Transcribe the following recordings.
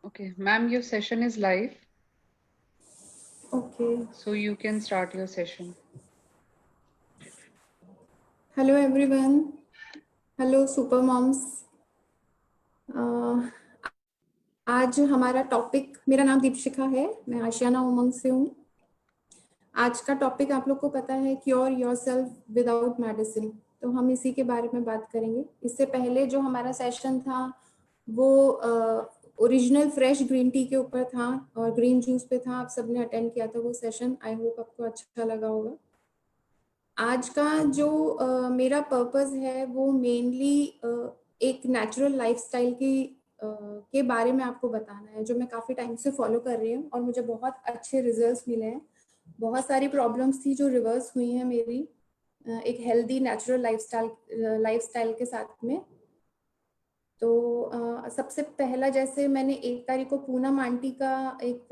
Okay, ma'am, your session is live, Okay. so you can start your session. Hello everyone. Hello super moms. आज हमारा topic, मेरा नाम दीपशिखा है, मैं आशियाना उमंग से हूँ। आज का टॉपिक आप लोग को पता है, क्योर योरसेल्फ विदाउट मेडिसिन। तो हम इसी के बारे में बात करेंगे। इससे पहले जो हमारा सेशन था वो ओरिजिनल फ्रेश ग्रीन टी के ऊपर था और ग्रीन जूस पे था। आप सबने अटेंड किया था वो सेशन। आई होप आपको अच्छा लगा होगा। आज का जो मेरा पर्पस है वो मेनली एक नेचुरल लाइफस्टाइल के बारे में आपको बताना है, जो मैं काफ़ी टाइम से फॉलो कर रही हूँ और मुझे बहुत अच्छे रिजल्ट्स मिले हैं। बहुत सारी प्रॉब्लम्स थी जो रिवर्स हुई हैं मेरी एक हेल्दी नेचुरल लाइफस्टाइल के साथ में। तो सबसे पहला, जैसे मैंने 1 तारीख को पूनम आंटी का एक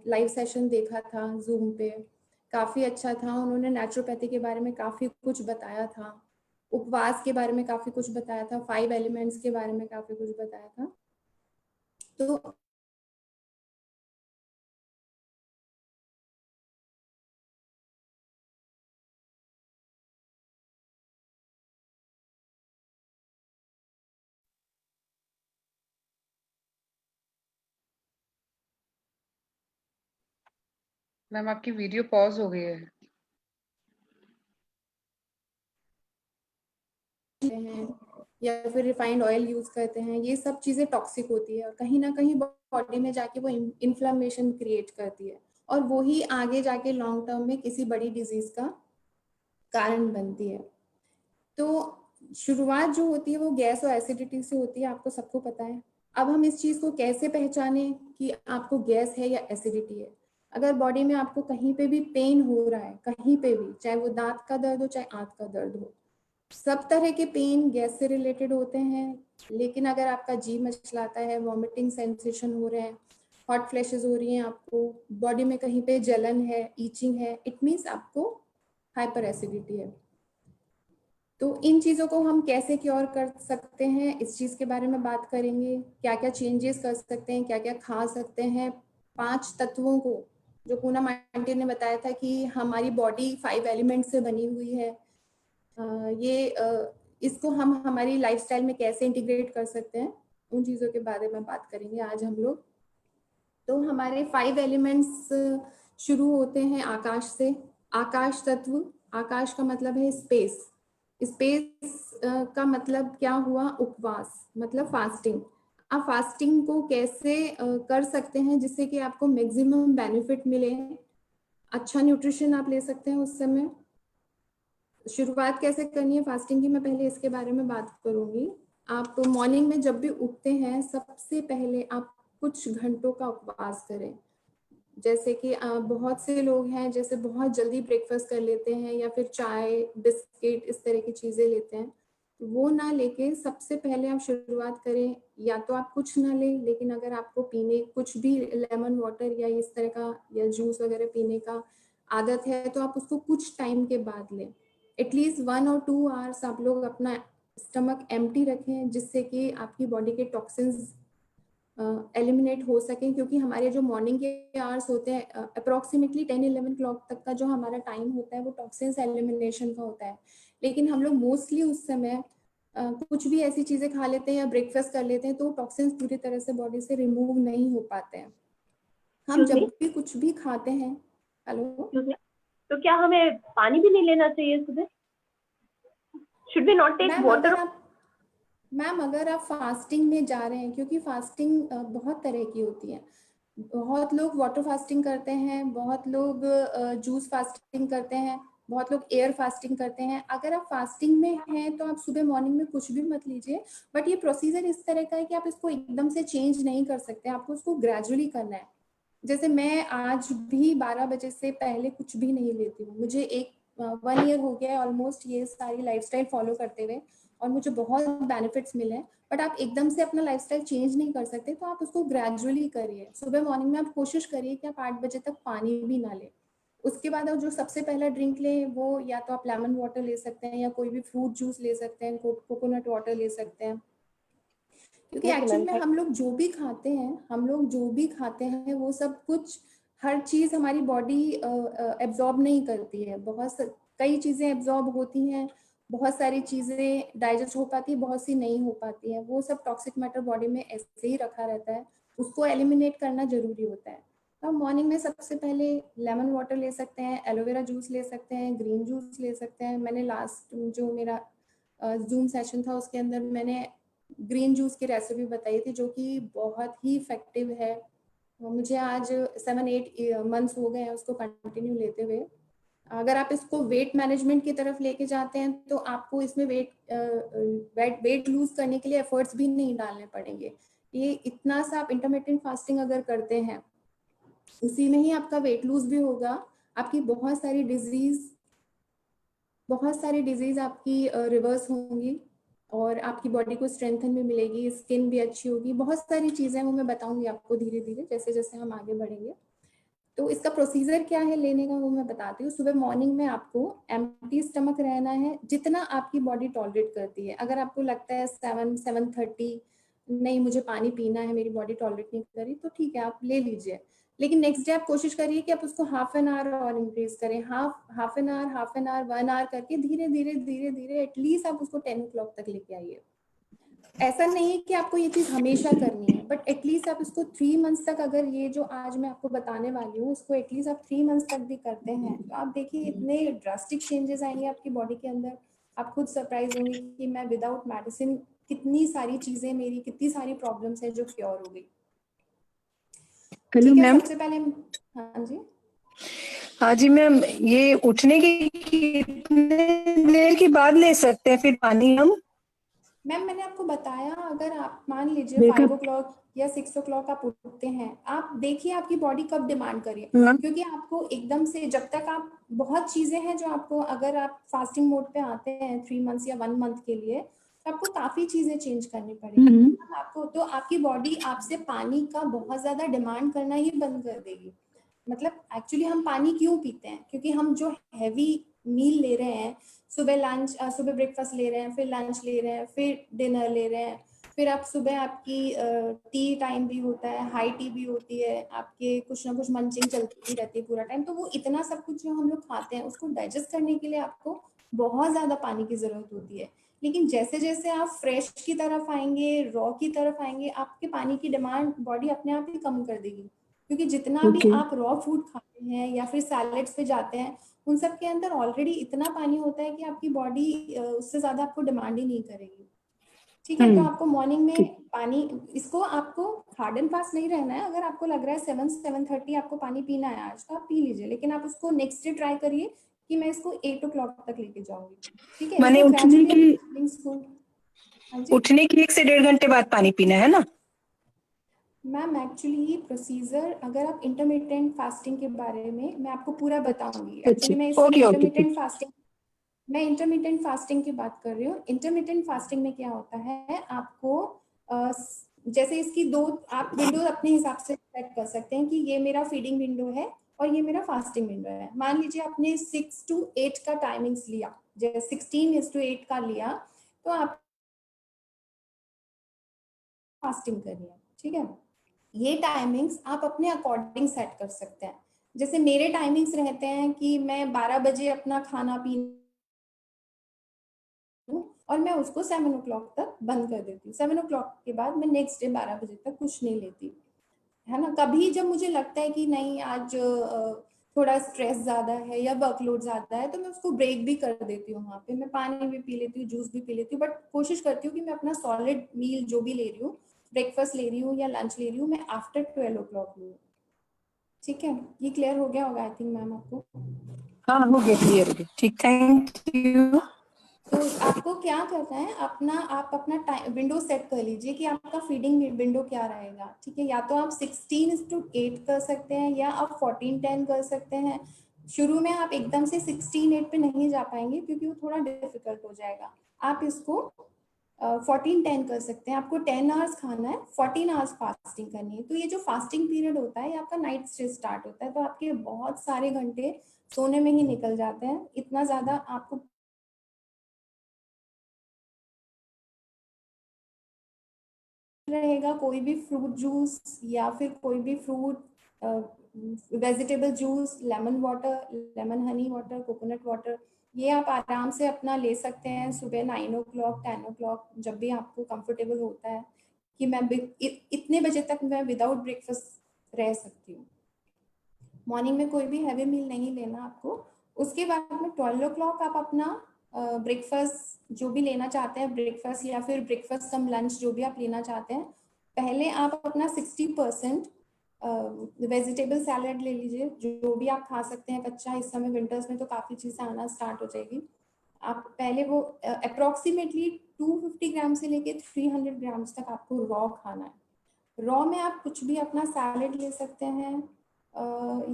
लाइव सेशन देखा था जूम पे। काफ़ी अच्छा था। उन्होंने नेचुरोपैथी के बारे में काफ़ी कुछ बताया था, उपवास के बारे में काफ़ी कुछ बताया था, 5 एलिमेंट्स के बारे में काफ़ी कुछ बताया था। तो मैम, आपकी वीडियो पॉज हो गई है। हैं या फिर रिफाइंड ऑयल यूज करते हैं, ये सब चीजें टॉक्सिक होती है और कहीं ना कहीं बॉडी में जाके वो इन्फ्लेमेशन क्रिएट करती है और वो ही आगे जाके लॉन्ग टर्म में किसी बड़ी डिजीज का कारण बनती है। तो शुरुआत जो होती है वो गैस और एसिडिटी से होती है, आपको सबको पता है। अब हम इस चीज को कैसे पहचाने कि आपको गैस है या एसिडिटी है। अगर बॉडी में आपको कहीं पे भी पेन हो रहा है, कहीं पे भी, चाहे वो दांत का दर्द हो चाहे आंत का दर्द हो, सब तरह के पेन गैस से रिलेटेड होते हैं। लेकिन अगर आपका जी मचलाता है, वॉमिटिंग सेंसेशन हो रहे हैं, हॉट फ्लैशेस हो रही हैं, आपको बॉडी में कहीं पे जलन है, ईचिंग है, इट मीन्स आपको हाइपर एसिडिटी है। तो इन चीज़ों को हम कैसे क्योर कर सकते हैं, इस चीज़ के बारे में बात करेंगे। क्या क्या चेंजेस कर सकते हैं, क्या क्या खा सकते हैं। 5 तत्वों को, जो पूनम आंटी ने बताया था कि हमारी बॉडी 5 एलिमेंट से बनी हुई है, इसको हम हमारी लाइफस्टाइल में कैसे इंटीग्रेट कर सकते हैं, उन चीज़ों के बारे में बात करेंगे आज हम लोग। तो हमारे 5 एलिमेंट्स शुरू होते हैं आकाश से। आकाश तत्व, आकाश का मतलब है स्पेस। स्पेस का मतलब क्या हुआ, उपवास, मतलब फास्टिंग। आप फास्टिंग को कैसे कर सकते हैं जिससे कि आपको मैक्सिमम बेनिफिट मिले, अच्छा न्यूट्रिशन आप ले सकते हैं उस समय। शुरुआत कैसे करनी है फास्टिंग की, मैं पहले इसके बारे में बात करूंगी। आप मॉर्निंग में जब भी उठते हैं, सबसे पहले आप कुछ घंटों का उपवास करें। जैसे कि बहुत से लोग हैं जैसे बहुत जल्दी ब्रेकफास्ट कर लेते हैं या फिर चाय बिस्किट इस तरह की चीज़ें लेते हैं, तो वो ना लेके सबसे पहले आप शुरुआत करें। या तो आप कुछ ना लें, लेकिन अगर आपको पीने कुछ भी लेमन वाटर या इस तरह का या जूस वगैरह पीने का आदत है, तो आप उसको कुछ टाइम के बाद लें। एटलीस्ट 1 और 2 आवर्स आप लोग अपना स्टमक एम्प्टी रखें, जिससे कि आपकी बॉडी के टॉक्सिन्स एलिमिनेट हो सकें। क्योंकि हमारे जो मॉर्निंग के आवर्स होते हैं, अप्रोक्सीमेटली 10-11 क्लॉक तक का जो हमारा टाइम होता है वो टॉक्सिन्स एलिमिनेशन का होता है। लेकिन हम लोग मोस्टली उस समय कुछ भी ऐसी चीज़ें खा लेते हैं या ब्रेकफास्ट कर लेते हैं, तो टॉक्सिन्स पूरी तरह से बॉडी से रिमूव नहीं हो पाते हैं। हम Excuse जब me? भी कुछ भी खाते हैं, हेलो, Excuse me? तो क्या हमें पानी भी नहीं लेना चाहिए सुबह? Should we not take water? Ma'am अगर आप फास्टिंग में जा रहे हैं, क्योंकि फास्टिंग बहुत तरह की होती है। बहुत लोग वाटर फास्टिंग करते हैं, बहुत लोग जूस फास्टिंग करते हैं, बहुत लोग एयर फास्टिंग करते हैं। अगर आप फास्टिंग में हैं तो आप सुबह मॉर्निंग में कुछ भी मत लीजिए। बट ये प्रोसीजर इस तरह का है कि आप इसको एकदम से चेंज नहीं कर सकते, आपको उसको ग्रेजुअली करना है। जैसे मैं आज भी 12 बजे से पहले कुछ भी नहीं लेती हूँ। मुझे 1 ईयर हो गया है ऑलमोस्ट ये सारी लाइफस्टाइल फॉलो करते हुए, और मुझे बहुत बेनिफिट्स मिले हैं। बट आप एकदम से अपना लाइफस्टाइल चेंज नहीं कर सकते, तो आप उसको ग्रेजुअली करिए। सुबह मॉर्निंग में आप कोशिश करिए कि आप 8 बजे तक पानी भी ना लें। उसके बाद आप जो सबसे पहला ड्रिंक लें, वो या तो आप लेमन वाटर ले सकते हैं या कोई भी फ्रूट जूस ले सकते हैं, कोकोनट वाटर ले सकते हैं। क्योंकि ठीक है एक्चुअल मैम, में हम लोग जो भी खाते हैं वो सब कुछ, हर चीज हमारी बॉडी एब्जॉर्ब नहीं करती है। कई चीजें एब्जॉर्ब होती हैं, बहुत सारी चीजें डाइजेस्ट हो पाती है, बहुत सी नहीं हो पाती है। वो सब टॉक्सिक मैटर बॉडी में ऐसे ही रखा रहता है, उसको एलिमिनेट करना जरूरी होता है। तो मॉर्निंग में सबसे पहले लेमन वाटर ले सकते हैं, एलोवेरा जूस ले सकते हैं, ग्रीन जूस ले सकते हैं। मैंने लास्ट जो मेरा जूम सेशन था उसके अंदर मैंने ग्रीन जूस की रेसिपी बताई थी, जो कि बहुत ही इफेक्टिव है। मुझे आज 7-8 मंथ्स हो गए हैं उसको कंटिन्यू लेते हुए। अगर आप इसको वेट मैनेजमेंट की तरफ लेके जाते हैं तो आपको इसमें वेट लूज करने के लिए एफर्ट्स भी नहीं डालने पड़ेंगे। ये इतना सा आप इंटरमिटेंट फास्टिंग अगर करते हैं, उसी में ही आपका वेट लूज भी होगा। आपकी बहुत सारी डिजीज आपकी रिवर्स होंगी और आपकी बॉडी को स्ट्रेंथन भी मिलेगी, स्किन भी अच्छी होगी। बहुत सारी चीजें वो मैं बताऊंगी आपको धीरे धीरे जैसे जैसे हम आगे बढ़ेंगे। तो इसका प्रोसीजर क्या है लेने का वो मैं बताती हूँ। सुबह मॉर्निंग में आपको एम्प्टी स्टमक रहना है, जितना आपकी बॉडी टॉलरेट करती है। अगर आपको लगता है 7-7:30 नहीं मुझे पानी पीना है, मेरी बॉडी टॉलरेट नहीं कर रही, तो ठीक है आप ले लीजिए। लेकिन नेक्स्ट डे आप कोशिश करिए कि आप उसको हाफ एन आवर और इंक्रीज करें, हाफ एन आवर 1 आवर करके धीरे धीरे एटलीस्ट आप उसको 10 o'clock तक लेके आइए। ऐसा नहीं है कि आपको ये चीज हमेशा करनी है, बट एटलीस्ट आप इसको 3 मंथ्स तक, अगर ये जो आज मैं आपको बताने वाली हूँ इसको एटलीस्ट आप 3 मंथ्स तक भी करते हैं तो आप देखिए इतने ड्रास्टिक चेंजेस आएंगे आपकी बॉडी के अंदर। आप खुद सरप्राइज होंगे कि मैं विदाउट मेडिसिन कितनी सारी चीजें, मेरी कितनी सारी प्रॉब्लम्स है जो क्योर हो गई। हेलो ठीक है, मैम। सबसे पहले हाँ जी हाँ जी मैम, ये उठने की कितने देर के बाद ले सकते हैं फिर पानी हम? मैम, मैंने आपको बताया, अगर आप मान लीजिए Wake 5 o'clock या 6 o'clock आप उठते हैं, आप देखिए आपकी बॉडी कब डिमांड करिए। हाँ। क्योंकि आपको एकदम से, जब तक आप, बहुत चीजें हैं जो आपको, अगर आप फास्टिंग मोड पे आते हैं 3 मंथ्स या 1 मंथ के लिए, तो आपको काफी चीजें चेंज करनी पड़ेगी। आपको तो आपकी बॉडी आपसे पानी का बहुत ज्यादा डिमांड करना ही बंद कर देगी। मतलब एक्चुअली हम पानी क्यों पीते हैं? क्योंकि हम जो हैवी मील ले रहे हैं, सुबह ब्रेकफास्ट ले रहे हैं, फिर लंच ले रहे हैं, फिर डिनर ले रहे हैं, फिर आप सुबह आपकी टी टाइम भी होता है, हाई टी भी होती है, आपके कुछ ना कुछ मंचिंग चलती रहती है पूरा टाइम। तो वो इतना सब कुछ जो हम लोग खाते हैं उसको डाइजेस्ट करने के लिए आपको बहुत ज्यादा पानी की जरूरत होती है। लेकिन जैसे जैसे आप फ्रेश की तरफ आएंगे, रॉ की तरफ आएंगे, आपके पानी की डिमांड बॉडी अपने आप ही कम कर देगी। क्योंकि जितना भी Okay. आप रॉ फूड खाते हैं या फिर सैलेड्स पे जाते हैं, उन सब के अंदर ऑलरेडी इतना पानी होता है कि आपकी बॉडी उससे ज्यादा आपको डिमांड ही नहीं करेगी। ठीक है, तो आपको मॉर्निंग में पानी, इसको आपको हार्ड एंड फास्ट नहीं रहना है। अगर आपको लग रहा है 7-7:30 आपको पानी पीना है आज, तो आप पी लीजिए। लेकिन आप उसको नेक्स्ट डे ट्राई करिए कि मैं इसको 8 o'clock तक लेके जाऊंगी। ठीक है, माने इसको ग्रेजुअली हाँ जी उठने की 1 से 1.5 घंटे बाद पानी पीना है ना? मैम, एक्चुअली ये प्रोसीजर, अगर आप इंटरमिटेंट फास्टिंग के बारे में मैं आपको पूरा बताऊंगी। एक्चुअली मैं इस समय ओके ओके इंटरमिटेंट फास्टिंग की बात कर रही हूँ। इंटरमिटेंट फास्टिंग में क्या होता है, आपको जैसे इसकी दो आप विंडो अपने हिसाब से सेट कर सकते हैं कि ये मेरा फीडिंग विंडो है और ये मेरा फास्टिंग विंडो है। मान लीजिए आपने 6 to 8 का टाइमिंग्स लिया, जैसे 16:8 का लिया, तो आप फास्टिंग करनी है। ठीक है, ये टाइमिंग्स आप अपने अकॉर्डिंग सेट कर सकते हैं। जैसे मेरे टाइमिंग्स रहते हैं कि मैं 12 बजे अपना खाना पीना और मैं उसको 7 o'clock तक बंद कर देती हूँ। 7 o'clock के बाद मैं नेक्स्ट डे 12 बजे तक कुछ नहीं लेती, है ना। कभी जब मुझे लगता है कि नहीं आज थोड़ा स्ट्रेस ज्यादा है या वर्कलोड ज्यादा है, तो मैं उसको ब्रेक भी कर देती हूँ। वहाँ पे मैं पानी भी पी लेती हूँ, जूस भी पी लेती हूँ, बट कोशिश करती हूँ कि मैं अपना सॉलिड मील जो भी ले रही हूँ, ब्रेकफास्ट ले रही हूँ या लंच ले रही हूँ, मैं आफ्टर 12 o'clock लूँ। ठीक है, ये क्लियर हो गया होगा आई थिंक मैम आपको। हाँ हो गया, क्लियर हो गया। ठीक, थैंक यू। तो आपको क्या करना है, आप अपना टाइम विंडो सेट कर लीजिए कि आपका फीडिंग विंडो क्या रहेगा। ठीक है, या तो आप 16:8 कर सकते हैं या आप 14:10 कर सकते हैं। शुरू में आप एकदम से 16:8 पे नहीं जा पाएंगे क्योंकि वो थोड़ा डिफिकल्ट हो जाएगा। आप इसको 14:10 कर सकते हैं। आपको 10 आवर्स खाना है, 14 आवर्स फास्टिंग करनी है। तो ये जो फास्टिंग पीरियड होता है ये आपका नाइट से स्टार्ट होता है, तो आपके बहुत सारे घंटे सोने में ही निकल जाते हैं। इतना ज्यादा आपको रहेगा कोई भी फ्रूट जूस या फिर कोई भी fruit vegetable juice, lemon water, lemon Honey water, coconut water, ये आप आराम से अपना ले सकते हैं सुबह 9 o'clock 10 o'clock, जब भी आपको कंफर्टेबल होता है कि मैं इतने बजे तक मैं विदाउट ब्रेकफास्ट रह सकती हूँ। मॉर्निंग में कोई भी हैवी मील नहीं लेना आपको। उसके बाद में 12 o'clock आप अपना ब्रेकफास्ट जो भी लेना चाहते हैं, ब्रेकफास्ट या फिर ब्रेकफास्ट कम लंच जो भी आप लेना चाहते हैं, पहले आप अपना 60% वेजिटेबल सैलेड ले लीजिए, जो भी आप खा सकते हैं कच्चा। इस समय विंटर्स में तो काफ़ी चीज़ें आना स्टार्ट हो जाएगी। आप पहले वो अप्रोक्सीमेटली 250 ग्राम से लेके 300 ग्राम्स तक आपको रॉ खाना है। रॉ में आप कुछ भी अपना सैलेड ले सकते हैं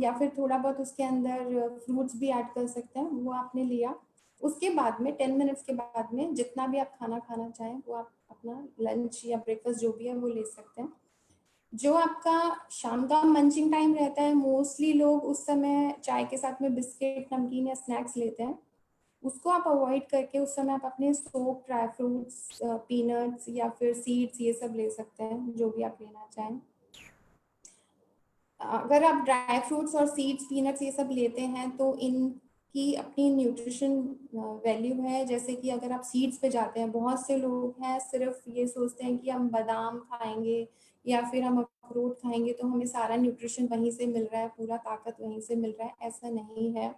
या फिर थोड़ा बहुत उसके अंदर फ्रूट्स भी ऐड कर सकते हैं, वो आपने लिया। उसके बाद में 10 मिनट्स के बाद में जितना भी आप खाना खाना चाहें वो आप अपना लंच या ब्रेकफास्ट जो भी है वो ले सकते हैं। जो आपका शाम का मंचिंग टाइम रहता है, मोस्टली लोग उस समय चाय के साथ में बिस्किट, नमकीन या स्नैक्स लेते हैं, उसको आप अवॉइड करके उस समय आप अपने सोप, ड्राई फ्रूट्स, पीनट्स या फिर सीड्स ये सब ले सकते हैं, जो भी आप लेना चाहें। अगर आप ड्राई फ्रूट्स और सीड्स, पीनट्स ये सब लेते हैं तो इनकी अपनी न्यूट्रिशन वैल्यू है। जैसे कि अगर आप सीड्स पे जाते हैं, बहुत से लोग हैं सिर्फ ये सोचते हैं कि हम बादाम खाएंगे या फिर हम अखरोट खाएंगे तो हमें सारा न्यूट्रिशन वहीं से मिल रहा है, पूरा ताकत वहीं से मिल रहा है। ऐसा नहीं है।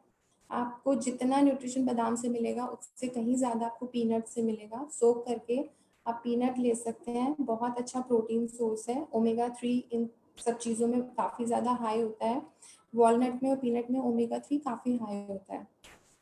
आपको जितना न्यूट्रिशन बादाम से मिलेगा उससे कहीं ज़्यादा आपको पीनट से मिलेगा। सोक करके आप पीनट ले सकते हैं, बहुत अच्छा प्रोटीन सोर्स है। ओमेगा 3 इन सब चीज़ों में काफ़ी ज़्यादा हाई होता है। वॉलनट में और पीनट में ओमेगा 3 काफ़ी हाई होता है।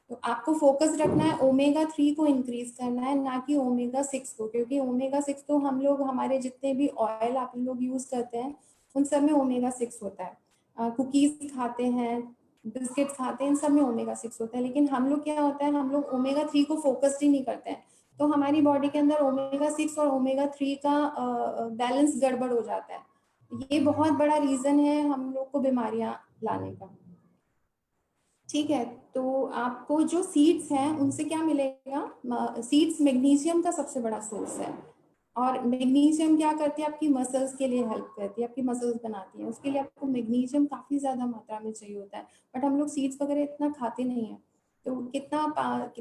तो आपको फोकस रखना है ओमेगा 3 को इंक्रीज करना है, ना कि ओमेगा 6 को, क्योंकि ओमेगा 6 तो हम लोग हमारे जितने भी ऑयल आप लोग यूज़ करते हैं उन सब में ओमेगा 6 होता है। कुकीज़ खाते हैं, बिस्किट्स खाते हैं, इन सब में ओमेगा 6 होता है। लेकिन हम लोग क्या होता है, हम लोग ओमेगा 3 को फोकस ही नहीं करते हैं, तो हमारी बॉडी के अंदर ओमेगा 6 और ओमेगा 3 का बैलेंस गड़बड़ हो जाता है। ये बहुत बड़ा रीजन है हम लोग को बीमारियां लाने का। ठीक है, तो आपको जो सीड्स हैं उनसे क्या मिलेगा, सीड्स मैग्नीशियम का सबसे बड़ा सोर्स है। और मैग्नीशियम क्या करती है, आपकी मसल्स के लिए हेल्प करती है, आपकी मसल्स बनाती है, उसके लिए आपको मैग्नीशियम काफ़ी ज़्यादा मात्रा में चाहिए होता है। बट हम लोग सीड्स वगैरह इतना खाते नहीं हैं। तो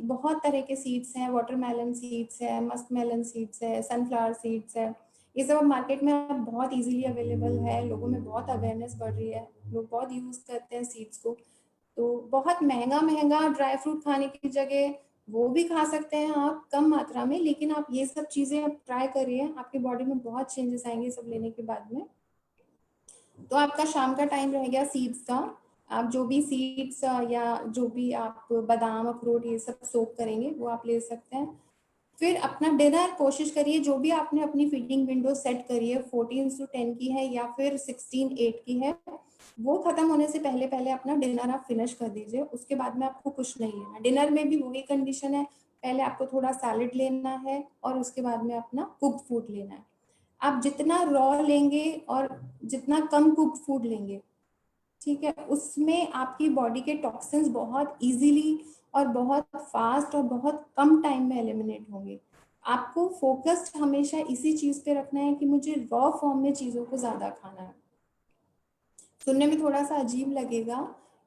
बहुत तरह के सीड्स हैं, वाटरमेलन सीड्स है, मस्क मेलन सीड्स है, सनफ्लावर सीड्स है, ये सब मार्केट में अब बहुत इजीली अवेलेबल है। लोगों में बहुत अवेयरनेस बढ़ रही है, लोग बहुत यूज़ करते हैं सीड्स को। तो बहुत महंगा महंगा ड्राई फ्रूट खाने की जगह वो भी खा सकते हैं आप कम मात्रा में, लेकिन आप ये सब चीज़ें आप ट्राई करिए, आपकी बॉडी में बहुत चेंजेस आएंगे सब लेने के बाद में। तो आपका शाम का टाइम रह गया सीड्स का। आप जो भी सीड्स या जो भी आप बादाम, अखरोट ये सब सोक करेंगे वो आप ले सकते हैं। फिर अपना डिनर कोशिश करिए, जो भी आपने अपनी फीडिंग विंडो सेट करी है 14:10 की है या फिर 16:8 की है, वो खत्म होने से पहले पहले अपना डिनर आप फिनिश कर दीजिए। उसके बाद में आपको कुछ नहीं लेना। डिनर में भी वही कंडीशन है, पहले आपको थोड़ा सैलेड लेना है और उसके बाद में अपना कुक्ड फूड लेना है। आप जितना रॉ लेंगे और जितना कम कुक्ड फूड लेंगे, ठीक है, उसमें आपकी बॉडी के टॉक्सिन्स बहुत इजीली और बहुत फास्ट और बहुत कम टाइम में एलिमिनेट होंगे। आपको फोकस्ड हमेशा इसी चीज पे रखना है कि मुझे रॉ फॉर्म में चीजों को ज्यादा खाना है। सुनने में थोड़ा सा अजीब लगेगा,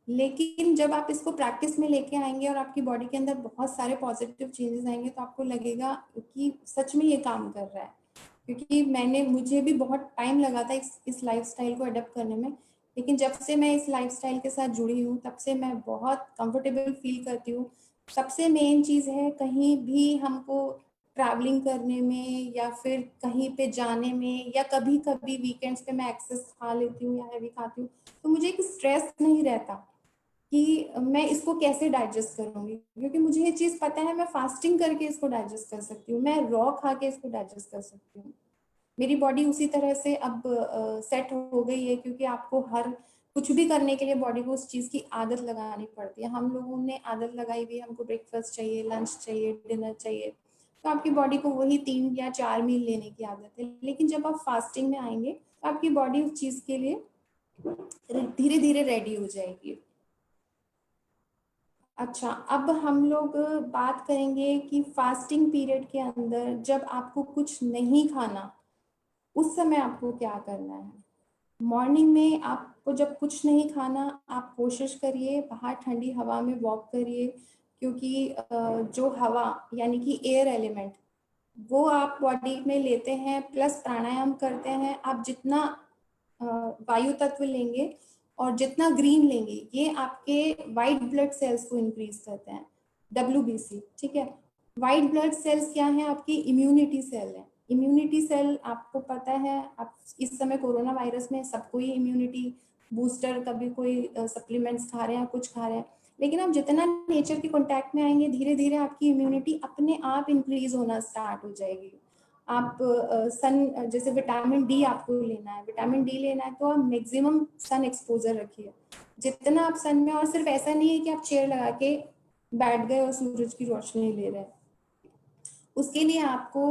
लेकिन जब आप इसको प्रैक्टिस में लेके आएंगे और आपकी बॉडी के अंदर बहुत सारे पॉजिटिव चेंजेस आएंगे तो आपको लगेगा कि सच में ये काम कर रहा है। क्योंकि मुझे भी बहुत टाइम लगा था इस लाइफस्टाइल को अडॉप्ट करने में, लेकिन जब से मैं इस लाइफस्टाइल के साथ जुड़ी हूँ तब से मैं बहुत कंफर्टेबल फील करती हूँ। सबसे मेन चीज़ है, कहीं भी हमको ट्रैवलिंग करने में या फिर कहीं पे जाने में या कभी कभी वीकेंड्स पे मैं एक्सेस खा लेती हूँ या हैवी खाती हूँ, तो मुझे एक स्ट्रेस नहीं रहता कि मैं इसको कैसे डाइजेस्ट करूँगी, क्योंकि मुझे ये चीज़ पता है मैं फास्टिंग करके इसको डाइजेस्ट कर सकती हूँ, मैं रॉ खा के इसको डाइजेस्ट कर सकती हूँ। मेरी बॉडी उसी तरह से अब सेट हो गई है, क्योंकि आपको हर कुछ भी करने के लिए बॉडी को उस चीज़ की आदत लगानी पड़ती है। हम लोगों ने आदत लगाई हुई है, हमको ब्रेकफास्ट चाहिए, लंच चाहिए, डिनर चाहिए, तो आपकी बॉडी को वही 3 या 4 मील लेने की आदत है। लेकिन जब आप फास्टिंग में आएंगे तो आपकी बॉडी उस चीज़ के लिए धीरे धीरे रेडी हो जाएगी। अच्छा, अब हम लोग बात करेंगे कि फास्टिंग पीरियड के अंदर जब आपको कुछ नहीं खाना, उस समय आपको क्या करना है? मॉर्निंग में आपको जब कुछ नहीं खाना, आप कोशिश करिए बाहर ठंडी हवा में वॉक करिए, क्योंकि जो हवा यानी कि एयर एलिमेंट वो आप बॉडी में लेते हैं, प्लस प्राणायाम करते हैं। आप जितना वायु तत्व लेंगे और जितना ग्रीन लेंगे, ये आपके वाइट ब्लड सेल्स को इंक्रीज करते हैं, WBC, ठीक है। वाइट ब्लड सेल्स क्या है? आपकी इम्यूनिटी सेल है। इम्यूनिटी सेल आपको पता है, आप इस समय कोरोना वायरस में सबको ही इम्यूनिटी बूस्टर, कभी कोई सप्लीमेंट्स खा रहे हैं, कुछ खा रहे हैं, लेकिन आप जितना नेचर के कांटेक्ट में आएंगे, धीरे धीरे आपकी इम्यूनिटी अपने आप इंक्रीज होना स्टार्ट हो जाएगी। आप सन, जैसे विटामिन डी आपको लेना है, विटामिन डी लेना है तो आप मैक्सिमम सन एक्सपोजर रखिए, जितना आप सन में। और सिर्फ ऐसा नहीं है कि आप चेयर लगा के बैठ गए और सूरज की रोशनी ले रहे हैं। उसके लिए आपको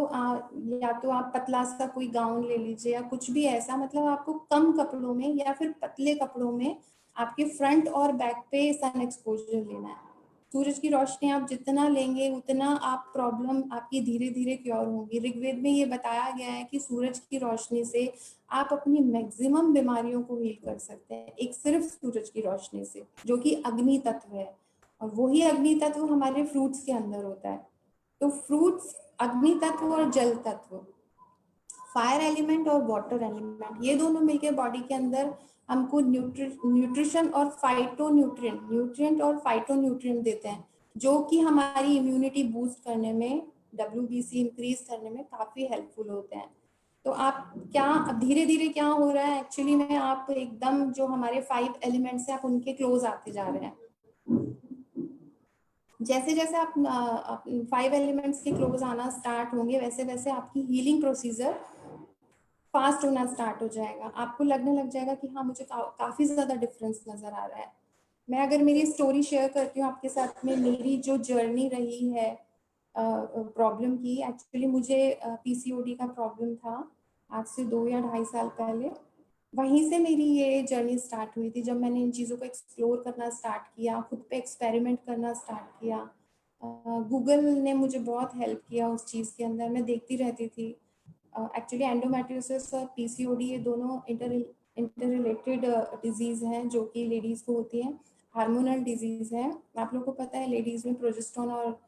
या तो आप पतला सा कोई गाउन ले लीजिए या कुछ भी ऐसा, मतलब आपको कम कपड़ों में या फिर पतले कपड़ों में आपके फ्रंट और बैक पे सन एक्सपोजर लेना है। सूरज की रोशनी आप जितना लेंगे उतना आप प्रॉब्लम आपकी धीरे धीरे क्योर होगी। ऋग्वेद में ये बताया गया है कि सूरज की रोशनी से आप अपनी मैक्सिमम बीमारियों को हील कर सकते हैं, एक सिर्फ सूरज की रोशनी से, जो कि अग्नि तत्व है। और वही अग्नि तत्व हमारे फ्रूट्स के अंदर होता है। तो फ्रूट्स, अग्नि तत्व और जल तत्व, फायर एलिमेंट और वाटर एलिमेंट, ये दोनों मिलकर बॉडी के अंदर हमको न्यूट्रिशन और न्यूट्रिएंट और फाइटोन्यूट्रिएंट देते हैं, जो कि हमारी इम्यूनिटी बूस्ट करने में, WBC इंक्रीज करने में काफी हेल्पफुल होते हैं। तो आप क्या, अब धीरे धीरे क्या हो रहा है एक्चुअली में, आप एकदम जो हमारे 5 एलिमेंट्स हैं आप उनके क्लोज आते जा रहे हैं। जैसे जैसे आप 5 एलिमेंट्स के क्लोज आना स्टार्ट होंगे, वैसे वैसे आपकी हीलिंग प्रोसीजर फास्ट होना स्टार्ट हो जाएगा। आपको लगने लग जाएगा कि हाँ, मुझे काफी ज्यादा डिफरेंस नजर आ रहा है। मैं अगर मेरी स्टोरी शेयर करती हूँ आपके साथ में, मेरी जो जर्नी रही है प्रॉब्लम की, एक्चुअली मुझे PCOD का प्रॉब्लम था आज से 2 या 2.5 साल पहले। वहीं से मेरी ये जर्नी स्टार्ट हुई थी, जब मैंने इन चीज़ों को एक्सप्लोर करना स्टार्ट किया, खुद पे एक्सपेरिमेंट करना स्टार्ट किया। गूगल ने मुझे बहुत हेल्प किया उस चीज़ के अंदर। मैं देखती रहती थी। एक्चुअली एंडोमेट्रियोसिस और PCOD ये दोनों इंटर रिलेटेड डिजीज़ हैं, जो कि लेडीज़ को होती हैं। हार्मोनल डिजीज़ है। आप लोगों को पता है लेडीज़ में प्रोजेस्टेरोन और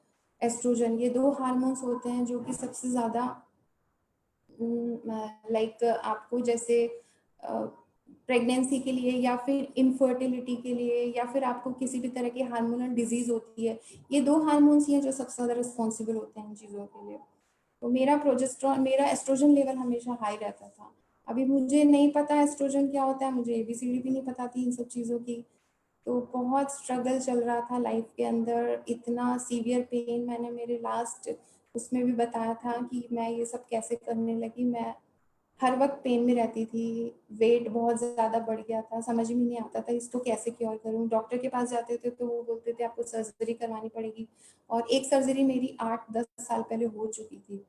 एस्ट्रोजन, ये 2 हार्मोन्स होते हैं जो कि सबसे ज़्यादा लाइक आपको जैसे प्रेगनेंसी के लिए या फिर इनफर्टिलिटी के लिए या फिर आपको किसी भी तरह की हार्मोनल डिजीज होती है, ये 2 हार्मोन्स ही हैं जो सबसे ज़्यादा रिस्पॉन्सिबल होते हैं इन चीज़ों के लिए। तो मेरा एस्ट्रोजन लेवल हमेशा हाई रहता था। अभी मुझे नहीं पता एस्ट्रोजन क्या होता है, मुझे ABCD भी नहीं पता थी इन सब चीज़ों की। तो बहुत स्ट्रगल चल रहा था लाइफ के अंदर, इतना सीवियर पेन। मैंने मेरे लास्ट उसमें भी बताया था कि मैं ये सब कैसे करने लगी। मैं हर वक्त पेन में रहती थी, वेट बहुत ज़्यादा बढ़ गया था, समझ में नहीं आता था इसको कैसे क्योर करूँ। डॉक्टर के पास जाते थे तो वो बोलते थे आपको सर्जरी करवानी पड़ेगी, और एक सर्जरी मेरी 8-10 साल पहले हो चुकी थी।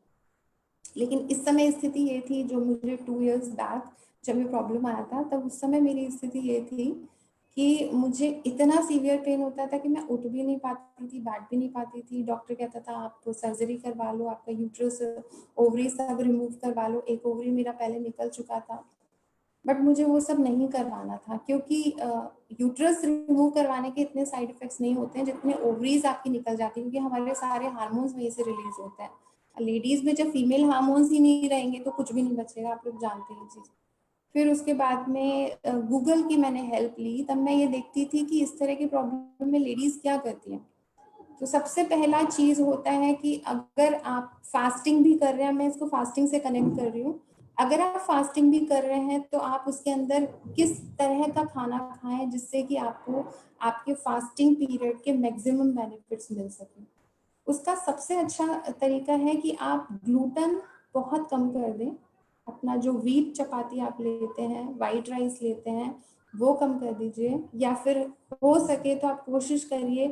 लेकिन इस समय स्थिति ये थी, जो मुझे 2 इयर्स बैक जब ये प्रॉब्लम आया था, तब उस समय मेरी स्थिति ये थी कि मुझे इतना सीवियर पेन होता था कि मैं उठ भी नहीं पाती थी, बैठ भी नहीं पाती थी। डॉक्टर कहता था आप सर्जरी करवा लो, आपका यूट्रस ओवरी सब रिमूव करवा लो। एक ओवरी मेरा पहले निकल चुका था, बट मुझे वो सब नहीं करवाना था, क्योंकि यूट्रस रिमूव करवाने के इतने साइड इफेक्ट्स नहीं होते हैं जितने ओवरीज आपकी निकल जाती है, क्योंकि हमारे सारे हार्मोन्स वहीं से रिलीज होते हैं। लेडीज में जब फीमेल हार्मोन्स ही नहीं रहेंगे तो कुछ भी नहीं बचेगा, आप लोग जानते हैं चीज़। फिर उसके बाद में गूगल की मैंने हेल्प ली, तब मैं ये देखती थी कि इस तरह की प्रॉब्लम में लेडीज क्या करती हैं। तो सबसे पहला चीज होता है कि अगर आप फास्टिंग भी कर रहे हैं, मैं इसको फास्टिंग से कनेक्ट कर रही हूँ, अगर आप फास्टिंग भी कर रहे हैं तो आप उसके अंदर किस तरह का खाना खाएं जिससे कि आपको आपके फास्टिंग पीरियड के मैक्सिमम बेनिफिट्स मिल सकें। उसका सबसे अच्छा तरीका है कि आप ग्लूटेन बहुत कम कर दें। अपना जो व्हीट चपाती आप लेते हैं, वाइट राइस लेते हैं, वो कम कर दीजिए। या फिर हो सके तो आप कोशिश करिए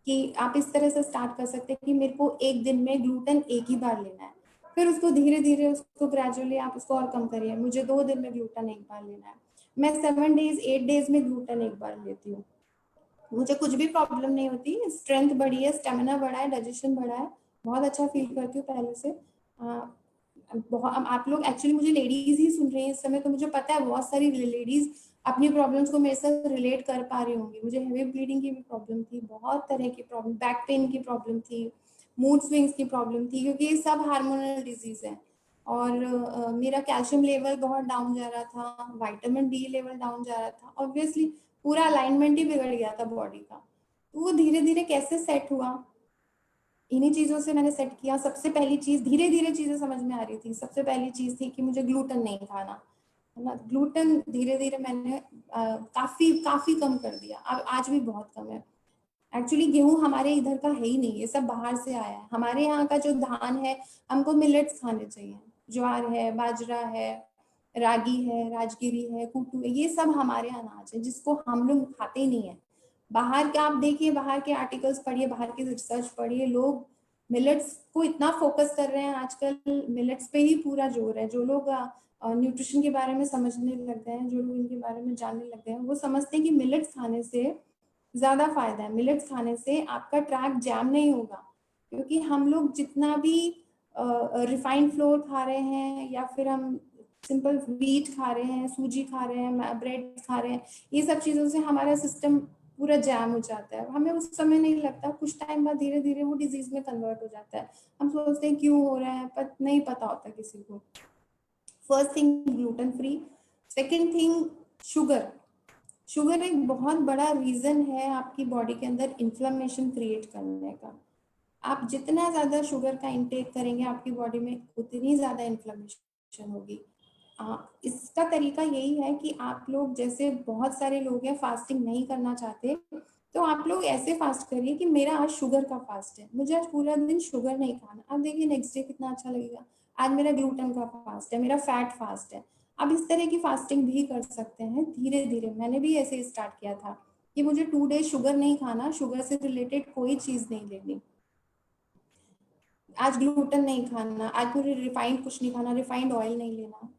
कि आप इस तरह से स्टार्ट कर सकते हैं कि मेरे को एक दिन में ग्लूटेन एक ही बार लेना है, फिर उसको धीरे धीरे उसको ग्रेजुअली आप उसको और कम करिए। मुझे 2 दिन में ग्लूटेन एक बार लेना है, मैं 7 डेज 8 डेज में ग्लूटेन एक बार लेती हूँ। मुझे कुछ भी प्रॉब्लम नहीं होती, स्ट्रेंथ बढ़ी है, स्टेमिना बढ़ा है, डाइजेशन बढ़ा है, बहुत अच्छा फील करती हूँ पहले से। बहुत आप लोग एक्चुअली मुझे लेडीज ही सुन रही हैं इस समय, तो मुझे पता है बहुत सारी लेडीज अपनी प्रॉब्लम्स को मेरे साथ रिलेट कर पा रही होंगी। मुझे हेवी ब्लीडिंग की भी प्रॉब्लम थी, बहुत तरह की प्रॉब्लम, बैक पेन की प्रॉब्लम थी, मूड स्विंग्स की प्रॉब्लम थी, क्योंकि ये सब हार्मोनल डिजीज है। और मेरा कैल्शियम लेवल बहुत डाउन जा रहा था, विटामिन डी लेवल डाउन जा रहा था, ऑब्वियसली पूरा अलाइनमेंट ही बिगड़ गया था बॉडी का। तो वो धीरे धीरे कैसे सेट हुआ, इन्हीं चीजों से मैंने सेट किया। सबसे पहली चीज, धीरे धीरे चीजें समझ में आ रही थी। सबसे पहली चीज थी कि मुझे ग्लूटेन नहीं खाना, है ना। ग्लूटेन धीरे धीरे मैंने काफी काफी कम कर दिया, अब आज भी बहुत कम है। एक्चुअली गेहूं हमारे इधर का है ही नहीं, ये सब बाहर से आया है। हमारे यहाँ का जो धान है, हमको मिलेट्स खाने चाहिए। ज्वार है, बाजरा है, रागी है, राजगिरी है, कूटू है, ये सब हमारे अनाज है जिसको हम लोग खाते ही नहीं है। बाहर के आप देखिए, बाहर के आर्टिकल्स पढ़िए, बाहर की रिसर्च पढ़िए, लोग मिलेट्स को इतना फोकस कर रहे हैं आजकल। मिलेट्स पे ही पूरा जोर है। जो लोग न्यूट्रिशन के बारे में समझने लग गए हैं, जो लोग इनके बारे में जानने लग गए हैं, वो समझते हैं कि मिलेट्स खाने से ज्यादा फायदा है। मिलेट्स खाने से आपका ट्रैक जैम नहीं होगा, क्योंकि हम लोग जितना भी रिफाइंड फ्लोर खा रहे हैं, या फिर हम सिंपल व्हीट खा रहे हैं, सूजी खा रहे हैं, ब्रेड खा रहे हैं, ये सब चीजों से हमारा सिस्टम पूरा जैम हो जाता है। हमें उस समय नहीं लगता, कुछ टाइम बाद धीरे धीरे वो डिजीज में कन्वर्ट हो जाता है। हम सोचते हैं क्यों हो रहा है, पर नहीं पता होता किसी को। First thing gluten free. Second thing sugar. Sugar एक बहुत बड़ा रीजन है आपकी बॉडी के अंदर इन्फ्लेमेशन क्रिएट करने का। आप जितना ज्यादा शुगर का इंटेक करेंगे आपकी बॉडी में, उतनी ज्यादा इन्फ्लेमेशन होगी। इसका तरीका यही है कि आप लोग, जैसे बहुत सारे लोग हैं फास्टिंग नहीं करना चाहते, तो आप लोग ऐसे फास्ट करिए कि मेरा आज शुगर का फास्ट है, मुझे आज पूरा दिन शुगर नहीं खाना। आप देखिए नेक्स्ट डे कितना अच्छा लगेगा। आज मेरा ग्लूटेन का फास्ट है, मेरा फैट फास्ट है। आप इस तरह की फास्टिंग भी कर सकते हैं धीरे धीरे। मैंने भी ऐसे स्टार्ट किया था कि मुझे 2 डेज शुगर नहीं खाना, शुगर से रिलेटेड कोई चीज नहीं लेनी, आज ग्लूटेन नहीं खाना, आज मुझे रिफाइंड कुछ नहीं खाना, रिफाइंड ऑयल नहीं लेना,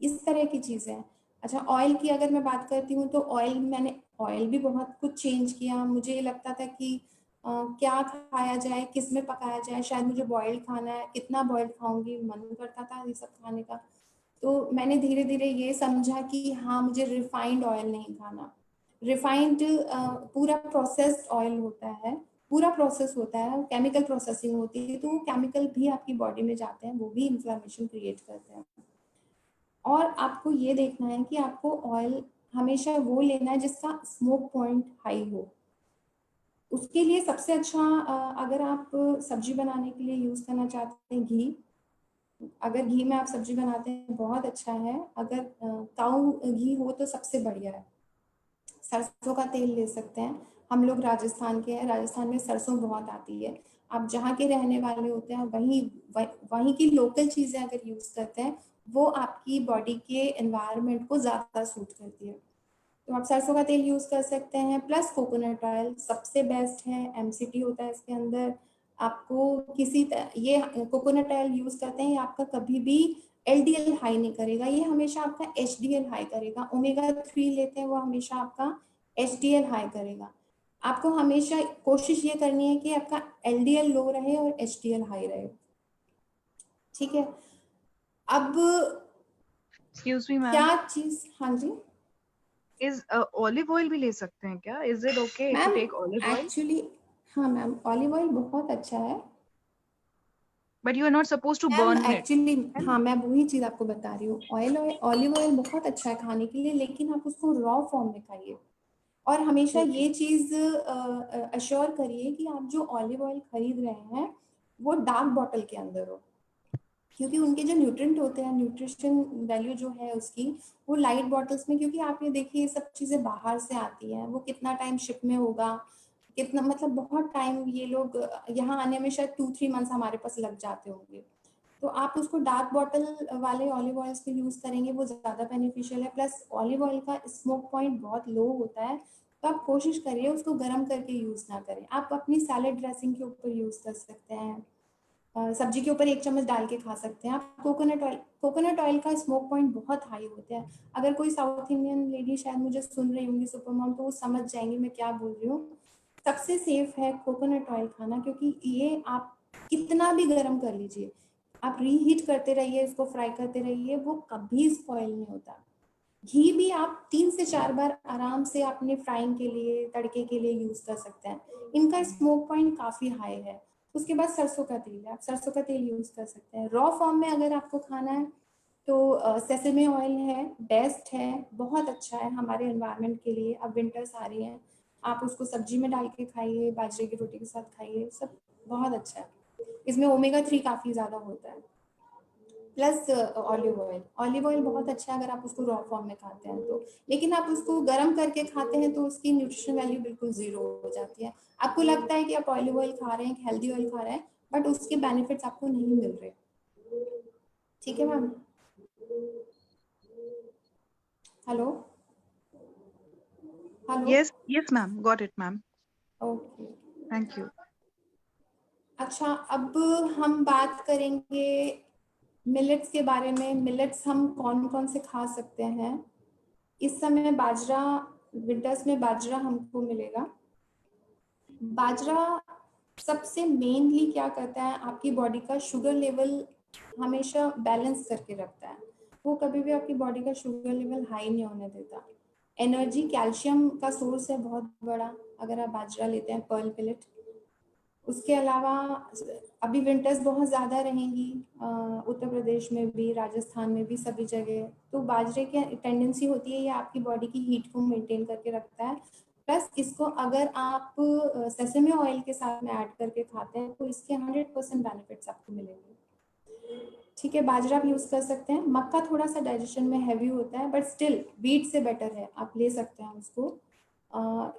इस तरह की चीजें हैं। अच्छा, ऑयल की अगर मैं बात करती हूँ, तो मैंने ऑयल भी बहुत कुछ चेंज किया। मुझे ये लगता था कि क्या खाया जाए, किस में पकाया जाए, शायद मुझे बॉइल्ड खाना है, कितना बॉइल्ड खाऊंगी, मन करता था ये सब खाने का। तो मैंने धीरे धीरे ये समझा कि हाँ, मुझे रिफाइंड ऑयल नहीं खाना। रिफाइंड पूरा प्रोसेस्ड ऑयल होता है, पूरा प्रोसेस होता है, केमिकल प्रोसेसिंग होती है, तो वो केमिकल भी आपकी बॉडी में जाते हैं, वो भी इन्फ्लेमेशन क्रिएट करते हैं। और आपको ये देखना है कि आपको ऑयल हमेशा वो लेना है जिसका स्मोक पॉइंट हाई हो। उसके लिए सबसे अच्छा, अगर आप सब्जी बनाने के लिए यूज करना चाहते हैं, घी। अगर घी में आप सब्जी बनाते हैं बहुत अच्छा है। अगर काऊ घी हो तो सबसे बढ़िया है। सरसों का तेल ले सकते हैं। हम लोग राजस्थान के हैं, राजस्थान में सरसों बहुत आती है। आप जहाँ के रहने वाले होते हैं, वहीं की लोकल चीज़ें अगर यूज़ करते हैं, वो आपकी बॉडी के एनवायरनमेंट को ज़्यादा सूट करती है। तो आप सरसों का तेल यूज़ कर सकते हैं, प्लस कोकोनट ऑयल सबसे बेस्ट है। एमसीटी होता है इसके अंदर। आपको ये कोकोनट ऑयल यूज़ करते हैं, ये आपका कभी भी एलडीएल हाई नहीं करेगा, ये हमेशा आपका एचडीएल हाई करेगा। ओमेगा 3 लेते हैं, वो हमेशा आपका एचडीएल हाई करेगा। आपको हमेशा कोशिश ये करनी है कि आपका एलडीएल लो रहे और एचडीएल हाई रहे, ठीक है। अब एक्सक्यूज मी मैम, क्या चीज, हाँ जी इज ऑलिव ऑयल भी ले सकते हैं क्या? Is it okay to ma'am, take olive oil? Actually हाँ मैम, ऑलिव ऑयल बहुत अच्छा है। But you are not suppose to ma'am burn it, actually है हाँ, ना? मैं वही चीज आपको बता रही हूँ। ऑलिव ऑयल बहुत अच्छा है खाने के लिए, लेकिन आप उसको रॉ फॉर्म में खाइए। और हमेशा ओके। ये चीज अश्योर करिए कि आप जो ऑलिव ऑयल खरीद रहे हैं वो डार्क बॉटल के अंदर हो, क्योंकि उनके जो न्यूट्रिएंट होते हैं, न्यूट्रिशन वैल्यू जो है उसकी, वो लाइट बॉटल्स में, क्योंकि आप ये देखिए ये सब चीजें बाहर से आती हैं, वो कितना टाइम शिप में होगा, कितना, मतलब बहुत टाइम, ये लोग यहाँ आने में शायद 2-3 मंथ्स हमारे पास लग जाते होंगे। तो आप उसको डार्क बॉटल वाले ऑलिव ऑयल्स को यूज करेंगे, वो ज्यादा बेनिफिशियल है। प्लस ऑलिव ऑयल का स्मोक पॉइंट बहुत लो होता है, तो आप कोशिश करिए उसको गर्म करके यूज ना करें। आप अपनी सैलेड ड्रेसिंग के ऊपर यूज कर सकते हैं, सब्जी के ऊपर 1 चम्मच डाल के खा सकते हैं आप। कोकोनट ऑयल का स्मोक पॉइंट बहुत हाई होता है। अगर कोई साउथ इंडियन लेडी शायद मुझे सुन रही होंगी सुपर मॉम, तो वो समझ जाएंगे मैं क्या बोल रही हूँ। सबसे सेफ है कोकोनट ऑयल खाना, क्योंकि ये आप कितना भी गर्म कर लीजिए, आप रीहीट करते रहिए, इसको फ्राई करते रहिए, वो कभी स्पॉइल नहीं होता। घी भी आप 3 से 4 बार आराम से अपने फ्राइंग के लिए, तड़के के लिए यूज कर सकते हैं। इनका स्मोक पॉइंट काफी हाई है। उसके बाद सरसों का तेल है, आप सरसों का तेल यूज कर सकते हैं। रॉ फॉर्म में अगर आपको खाना है तो सेसमे ऑयल है, बेस्ट है, बहुत अच्छा है हमारे एनवायरनमेंट के लिए। अब विंटर्स आ रही हैं, आप उसको सब्जी में डाल के खाइए, बाजरे की रोटी के साथ खाइए, सब बहुत अच्छा है। इसमें ओमेगा 3 काफी ज्यादा होता है। प्लस ऑलिव ऑयल बहुत अच्छा है अगर आप उसको रॉ फॉर्म में खाते हैं तो। लेकिन आप उसको गर्म करके खाते हैं तो उसकी न्यूट्रिशन वैल्यू बिल्कुल जीरो हो जाती है। आपको लगता है कि आप ऑलिव ऑयल खा रहे हैं, हेल्दी ऑयल खा रहे हैं, बट उसके बेनिफिट्स आपको नहीं मिल रहे। ठीक है ma'am? Hello hello. Yes, yes, ma'am. Got it, ma'am. Okay. Thank you. अच्छा, अब हम बात करेंगे मिलेट्स के बारे में। मिलेट्स हम कौन कौन से खा सकते हैं? इस समय बाजरा, विंटर्स में बाजरा हमको मिलेगा। बाजरा सबसे मेनली क्या करता है, आपकी बॉडी का शुगर लेवल हमेशा बैलेंस करके रखता है। वो कभी भी आपकी बॉडी का शुगर लेवल हाई नहीं होने देता। एनर्जी, कैल्शियम का सोर्स है बहुत बड़ा अगर आप बाजरा लेते हैं, पर्ल मिलेट। उसके अलावा अभी विंटर्स बहुत ज़्यादा रहेंगी उत्तर प्रदेश में भी, राजस्थान में भी, सभी जगह। तो बाजरे की टेंडेंसी होती है, ये आपकी बॉडी की हीट को मेंटेन करके रखता है। प्लस इसको अगर आप सेसमे ऑयल के साथ में ऐड करके खाते हैं तो इसके 100% बेनिफिट्स आपको मिलेंगे। ठीक है, बाजरा आप यूज़ कर सकते हैं। मक्का थोड़ा सा डाइजेशन में हैवी होता है, बट स्टिल व्हीट से बेटर है, आप ले सकते हैं उसको।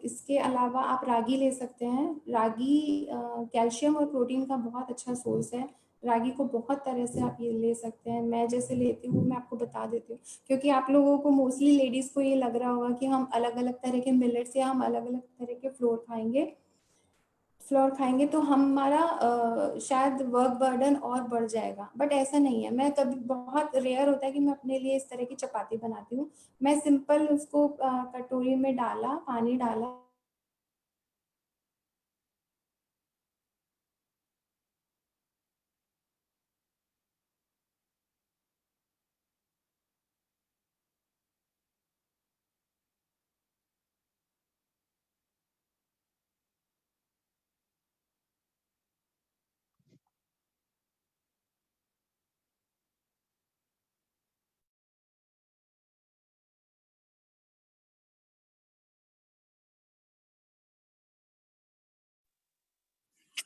इसके अलावा आप रागी ले सकते हैं। रागी कैल्शियम और प्रोटीन का बहुत अच्छा सोर्स है। रागी को बहुत तरह से आप ये ले सकते हैं। मैं जैसे लेती हूँ, मैं आपको बता देती हूँ, क्योंकि आप लोगों को मोस्टली लेडीज़ को ये लग रहा होगा कि हम अलग अलग तरह के मिलेट्स या हम अलग अलग तरह के फ्लोर खाएंगे तो हमारा शायद वर्क बर्डन और बढ़ जाएगा, बट ऐसा नहीं है। मैं कभी, बहुत रेयर होता है कि मैं अपने लिए इस तरह की चपाती बनाती हूँ। मैं सिंपल उसको कटोरी में डाला, पानी डाला,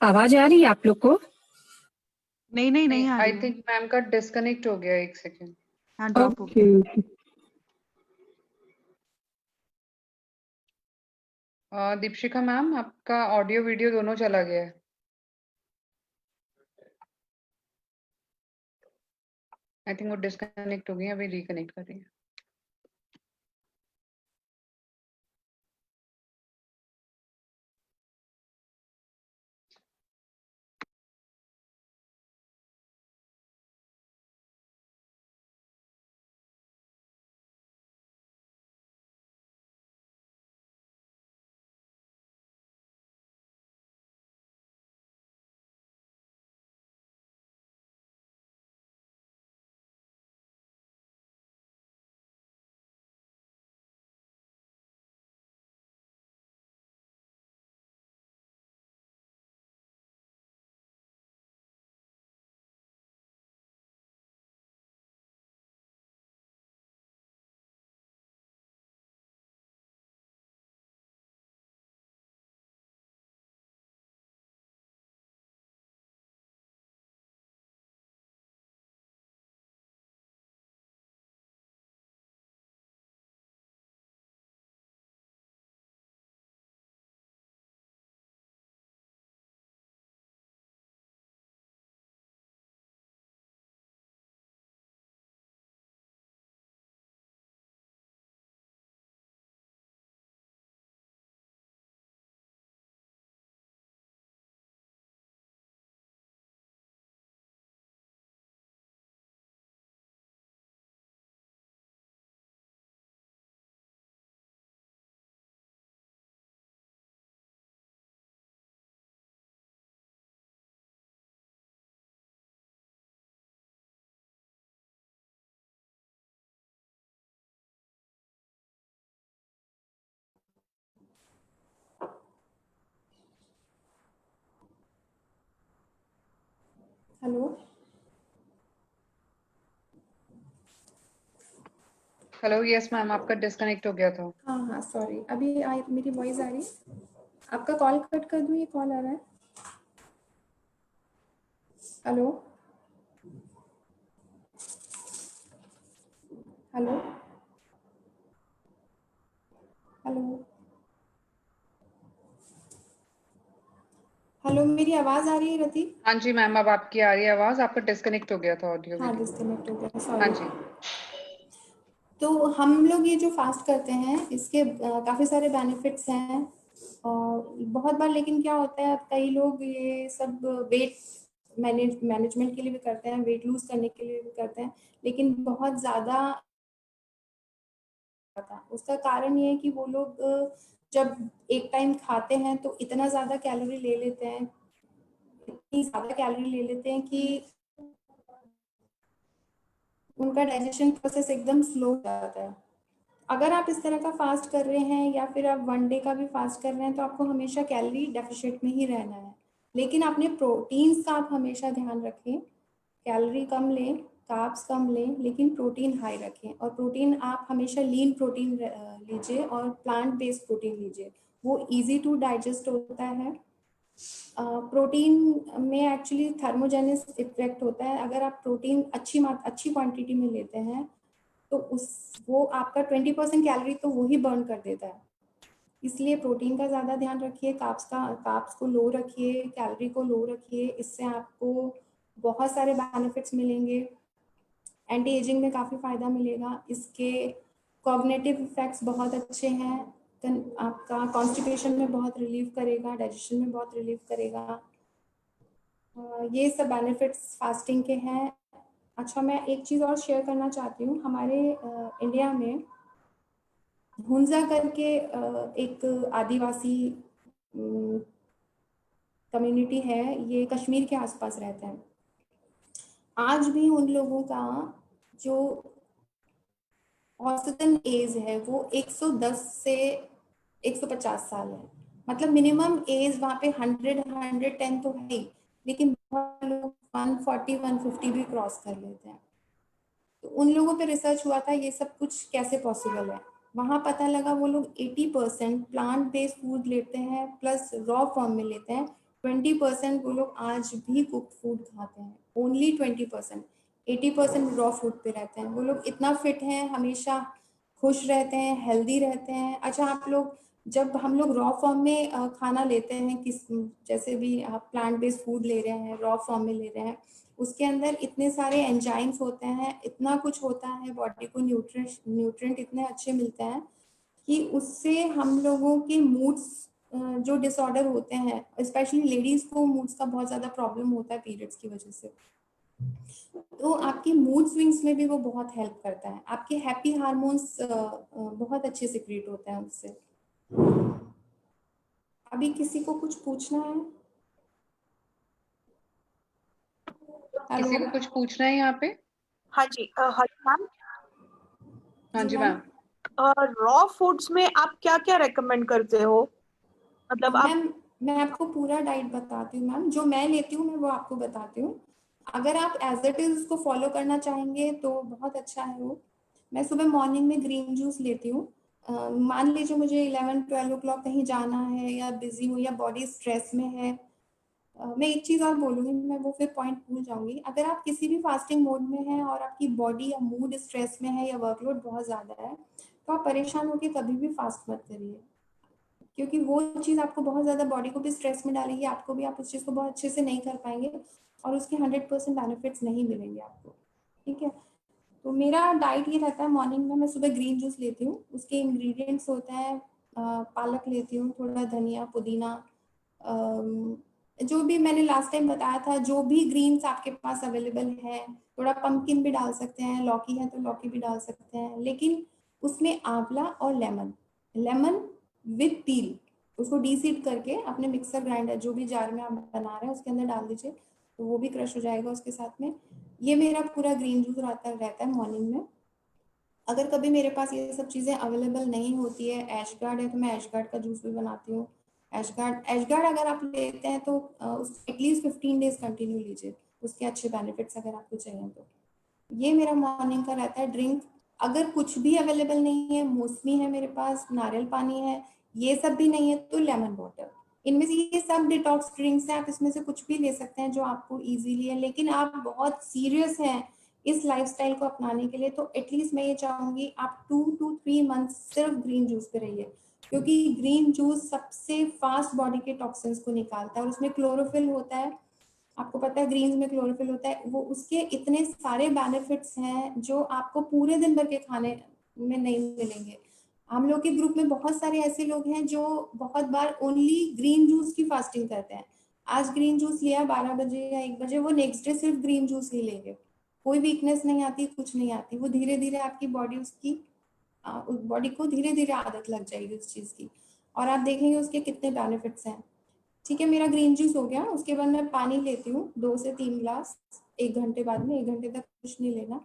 आवाज आ रही है आप लोग को? नहीं नहीं नहीं आ आई रही है। थिंक मैम का डिस्कनेक्ट हो गया, एक सेकेंड। हाँ, ड्रॉप हो ओके गया। ओके। दीपशिका मैम, आपका ऑडियो वीडियो दोनों चला गया है। आई थिंक वो डिस्कनेक्ट हो गई है, अभी रिकनेक्ट कर रही है। हेलो हेलो, यस मैम, आपका डिस्कनेक्ट हो गया था। हाँ हाँ सॉरी, अभी मेरी वॉइस आ रही है? आपका कॉल कट कर दूँ, ये कॉल आ रहा है। हेलो हेलो हेलो हेलो, मेरी आवाज़ आ रही है रति? हाँ जी मैम, अब आपकी आ रही है आवाज। आपका डिस्कनेक्ट हो गया था ऑडियो हाँ वीडियो। डिस्कनेक्ट हो गया, हाँ सॉरी। जी। तो हम लोग ये जो फास्ट करते हैं इसके काफ़ी सारे बेनिफिट्स हैं और बहुत बार, लेकिन क्या होता है कई लोग ये सब वेट मैनेजमेंट के लिए भी करते हैं, वेट लूज करने के लिए भी करते हैं, लेकिन बहुत ज़्यादा था। उसका कारण ये है कि वो लोग जब एक टाइम खाते हैं तो इतना ज़्यादा कैलोरी ले लेते हैं, इतनी ज़्यादा कैलोरी ले लेते हैं कि उनका डाइजेशन प्रोसेस एकदम स्लो हो जाता है। अगर आप इस तरह का फास्ट कर रहे हैं या फिर आप 1 डे का भी फास्ट कर रहे हैं तो आपको हमेशा कैलोरी डेफिशिएंट में ही रहना है, लेकिन अपने प्रोटीन्स का आप हमेशा ध्यान रखें। कैलोरी कम लें, कार्ब्स कम लें, लेकिन प्रोटीन हाई रखें। और प्रोटीन आप हमेशा लीन प्रोटीन लीजिए और प्लांट बेस्ड प्रोटीन लीजिए, वो इजी टू डाइजेस्ट होता है। प्रोटीन में एक्चुअली थर्मोजेनिस इफेक्ट होता है। अगर आप प्रोटीन अच्छी क्वांटिटी में लेते हैं तो वो आपका 20% कैलोरी तो वो ही बर्न कर देता है। इसलिए प्रोटीन का ज़्यादा ध्यान रखिए, कार्ब्स को लो रखिए, कैलोरी को लो रखिए। इससे आपको बहुत सारे बेनिफिट्स मिलेंगे। एंटी एजिंग में काफ़ी फ़ायदा मिलेगा। इसके कॉग्निटिव इफेक्ट्स बहुत अच्छे हैं। आपका कॉन्स्टिपेशन में बहुत रिलीव करेगा, डाइजेशन में बहुत रिलीव करेगा। ये सब बेनिफिट्स फास्टिंग के हैं। अच्छा, मैं एक चीज़ और शेयर करना चाहती हूँ। हमारे इंडिया में हुंजा करके एक आदिवासी कम्युनिटी है, ये कश्मीर के आसपास रहते हैं। आज भी उन लोगों का जो औसतन एज है वो 110 से 150 साल है। मतलब मिनिमम एज वहाँ पे 110 तो है ही, लेकिन बहुत लोग 140 150 भी क्रॉस कर लेते हैं। तो उन लोगों पे रिसर्च हुआ था ये सब कुछ कैसे पॉसिबल है। वहाँ पता लगा वो लोग 80% प्लांट बेस्ड फूड लेते हैं प्लस रॉ फॉर्म में लेते हैं। 20% वो लोग आज भी कुक्ड फूड खाते हैं, ओनली 20%। 80% रॉ फूड पे रहते हैं। वो लोग इतना फिट हैं, हमेशा खुश रहते हैं, हेल्दी रहते हैं। अच्छा, आप लोग जब हम लोग रॉ फॉर्म में खाना लेते हैं, जैसे भी आप प्लांट बेस्ड फूड ले रहे हैं, रॉ फॉर्म में ले रहे हैं, उसके अंदर इतने सारे एंजाइम्स होते हैं, इतना कुछ होता है, बॉडी को न्यूट्रिएंट इतने अच्छे मिलते हैं कि उससे हम लोगों के मूड्स जो डिसऑर्डर होते हैं, स्पेशली लेडीज को मूड्स का बहुत ज़्यादा प्रॉब्लम होता है पीरियड्स की वजह से, तो आपकी मूड स्विंग्स में भी वो बहुत हेल्प करता है। आपके हैप्पी हार्मोन्स बहुत अच्छे सिक्रीट होते हैं उससे। अभी किसी को कुछ पूछना है? किसी हेलो। को कुछ पूछना है यहाँ पे? हाँ जी, हेलो मैम। हाँ जी जी मैम। मैम। रॉ फूड्स में आप क्या क्या रेकमेंड करते हो? मतलब आप मैम मैं आपको पूरा डाइट बताती हूँ मैम, जो मैं लेती हूँ मैं वो आपको बताती हूँ। अगर आप एज इट इज उसको फॉलो करना चाहेंगे तो बहुत अच्छा है वो। मैं सुबह मॉर्निंग में ग्रीन जूस लेती हूँ। मान लीजिए मुझे 11-12 o'clock कहीं जाना है या बिजी हूँ या बॉडी स्ट्रेस में है। मैं एक चीज़ और बोलूँगी, मैं वो फिर पॉइंट भूल जाऊंगी। अगर आप किसी भी फास्टिंग मोड में हैं और आपकी बॉडी या मूड स्ट्रेस में है या वर्कलोड बहुत ज़्यादा है, तो आप परेशान होकर कभी भी फास्ट मत करिए, क्योंकि वो चीज़ आपको बहुत ज़्यादा बॉडी को भी स्ट्रेस में डालेगी, आपको भी, आप उस चीज़ को बहुत अच्छे से नहीं कर पाएंगे और उसके 100% बेनिफिट्स नहीं मिलेंगे आपको। ठीक है, तो मेरा डाइट ये रहता है, मॉर्निंग में मैं सुबह ग्रीन जूस लेती हूँ। उसके इंग्रेडिएंट्स होते हैं पालक लेती हूँ, थोड़ा धनिया, पुदीना, जो भी मैंने लास्ट टाइम बताया था, जो भी ग्रीन्स आपके पास अवेलेबल है। थोड़ा पंपकिन भी डाल सकते हैं, लौकी है तो लौकी भी डाल सकते हैं, लेकिन उसमें आंवला और लेमन, लेमन विद पील, उसको डीसीड करके अपने मिक्सर ग्राइंडर, जो भी जार में आप बना रहे हैं उसके अंदर डाल दीजिए, तो वो भी क्रश हो जाएगा उसके साथ में। ये मेरा पूरा ग्रीन जूस रहता है मॉर्निंग में। अगर कभी मेरे पास ये सब चीज़ें अवेलेबल नहीं होती है, ऐशगार्ड है तो मैं ऐशगार्ड का जूस भी बनाती हूँ। ऐशगार्ड अगर आप लेते हैं तो एटलीस्ट 15 डेज कंटिन्यू लीजिए, उसके अच्छे बेनिफिट्स अगर आपको चाहिए तो। ये मेरा मॉर्निंग का रहता है ड्रिंक। अगर कुछ भी अवेलेबल नहीं है, मौसमी है मेरे पास, नारियल पानी है, ये सब भी नहीं है तो लेमन वाटर। इनमें से ये सब डिटॉक्स ड्रिंक्स हैं, आप इसमें से कुछ भी ले सकते हैं जो आपको इजीली है। लेकिन आप बहुत सीरियस हैं इस लाइफस्टाइल को अपनाने के लिए तो एटलीस्ट मैं ये चाहूंगी आप 2 to 3 मंथ्स सिर्फ ग्रीन जूस पे रहिए, क्योंकि ग्रीन जूस सबसे फास्ट बॉडी के टॉक्सिन्स को निकालता है और उसमें क्लोरोफिल होता है। आपको पता है ग्रीन्स में क्लोरोफिल होता है, वो उसके इतने सारे बेनिफिट्स हैं जो आपको पूरे दिन भर के खाने में नहीं मिलेंगे। हम लोग के ग्रुप में बहुत सारे ऐसे लोग हैं जो बहुत बार ओनली ग्रीन जूस की फास्टिंग करते हैं। आज ग्रीन जूस लिया 12 बजे या 1 बजे, वो नेक्स्ट डे सिर्फ ग्रीन जूस ही लेंगे। कोई वीकनेस नहीं आती, कुछ नहीं आती। वो धीरे धीरे आपकी बॉडी उसकी बॉडी को धीरे धीरे आदत लग जाएगी उस चीज की, और आप देखेंगे उसके कितने बेनिफिट्स हैं। ठीक है, मेरा ग्रीन जूस हो गया। उसके बाद मैं पानी लेती हूँ 2 से 3 ग्लास 1 घंटे बाद में। 1 घंटे तक कुछ नहीं लेना।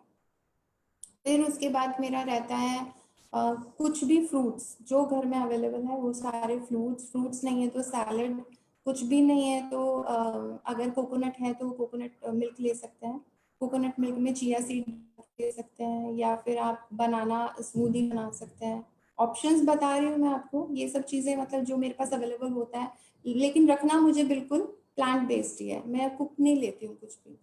फिर उसके बाद मेरा रहता है कुछ भी फ्रूट्स जो घर में अवेलेबल है वो सारे फ्रूट्स नहीं है तो सैलेड, कुछ भी नहीं है तो अगर कोकोनट है तो कोकोनट मिल्क ले सकते हैं। कोकोनट मिल्क में चिया सीड ले सकते हैं, या फिर आप बनाना स्मूदी बना सकते हैं। ऑप्शंस बता रही हूँ मैं आपको, ये सब चीज़ें मतलब जो मेरे पास अवेलेबल होता है। लेकिन रखना मुझे बिल्कुल प्लांट बेस्ड ही है, मैं कुक नहीं लेती हूँ कुछ भी।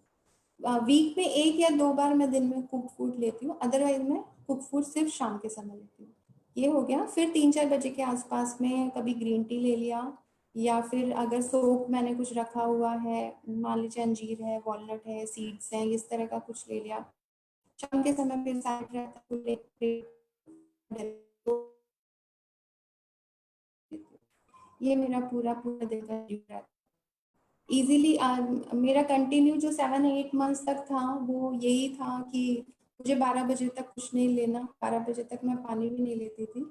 वीक में 1 या 2 बार मैं दिन में कुक फूड लेती हूँ, अदरवाइज मैं कुक फूड सिर्फ शाम के समय लेती हूँ। ये हो गया। फिर 3-4 बजे के आसपास में कभी ग्रीन टी ले लिया, या फिर अगर सोप मैंने कुछ रखा हुआ है, मान लीजिए अंजीर है, वॉलनट है, सीड्स हैं, इस तरह का कुछ ले लिया। शाम के समय फिर सैलेड रहता है तो ये मेरा पूरा पूरा दिन का रहता है। इजीली मेरा कंटिन्यू जो 7-8 मंथ्स तक था वो यही था कि मुझे 12 बजे तक कुछ नहीं लेना। 12 बजे तक मैं पानी भी नहीं लेती थी।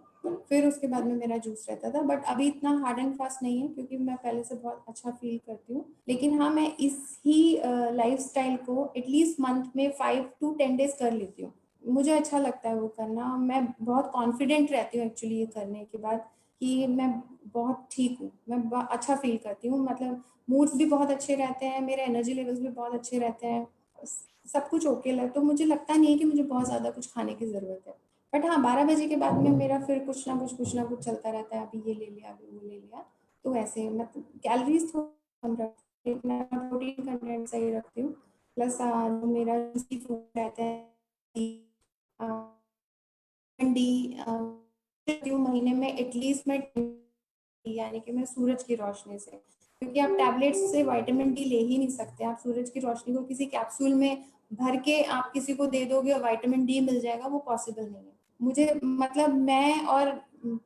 फिर उसके बाद में मेरा जूस रहता था। बट अभी इतना हार्ड एंड फास्ट नहीं है क्योंकि मैं पहले से बहुत अच्छा फील करती हूँ। लेकिन हाँ, मैं इस ही लाइफस्टाइल को एटलीस्ट मंथ में 5 to 10 डेज कर लेती हूँ। मुझे अच्छा लगता है वो करना। मैं बहुत कॉन्फिडेंट रहती हूँ एक्चुअली ये करने के बाद कि मैं बहुत ठीक हूँ, मैं अच्छा फील करती हूँ। मतलब मूड्स भी बहुत अच्छे रहते हैं, मेरे एनर्जी लेवल्स भी बहुत अच्छे रहते हैं, सब कुछ ओके लग। तो मुझे लगता नहीं है कि मुझे बहुत ज़्यादा कुछ खाने की ज़रूरत है। बट हाँ, 12 बजे के बाद में मेरा फिर कुछ ना कुछ चलता रहता है। अभी ये ले लिया, अभी वो ले लिया। तो ऐसे मतलब कैलोरीज थोड़ा कम रखती हूँ, मैं प्रोटीन कंटेंट सही रखती हूँ। प्लस मेरा सी फूड रहता है महीने में एटलीस्ट मैं, यानी कि मैं सूरज की रोशनी से, क्योंकि आप टैबलेट्स से विटामिन डी ले ही नहीं सकते। आप सूरज की रोशनी को किसी कैप्सूल में भर के आप किसी को दे दोगे और विटामिन डी मिल जाएगा, वो पॉसिबल नहीं है। मुझे मतलब मैं और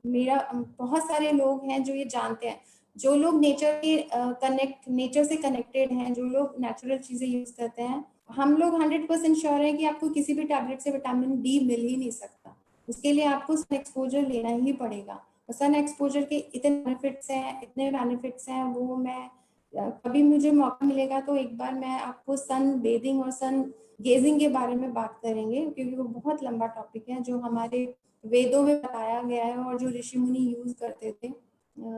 मेरा बहुत सारे लोग हैं जो ये जानते हैं, जो लोग नेचर से कनेक्टेड हैं, जो लोग नेचुरल चीजें यूज करते हैं। हम लोग 100% श्योर है कि आपको किसी भी टैबलेट से विटामिन डी मिल ही नहीं सकता। उसके लिए आपको सन एक्सपोजर लेना ही पड़ेगा। सन एक्सपोजर के इतने बेनिफिट्स हैं वो मैं कभी मुझे मौका मिलेगा तो एक बार मैं आपको सन बेदिंग और सन गेजिंग के बारे में बात करेंगे, क्योंकि वो बहुत लंबा टॉपिक है जो हमारे वेदों में बताया गया है और जो ऋषि मुनि यूज करते थे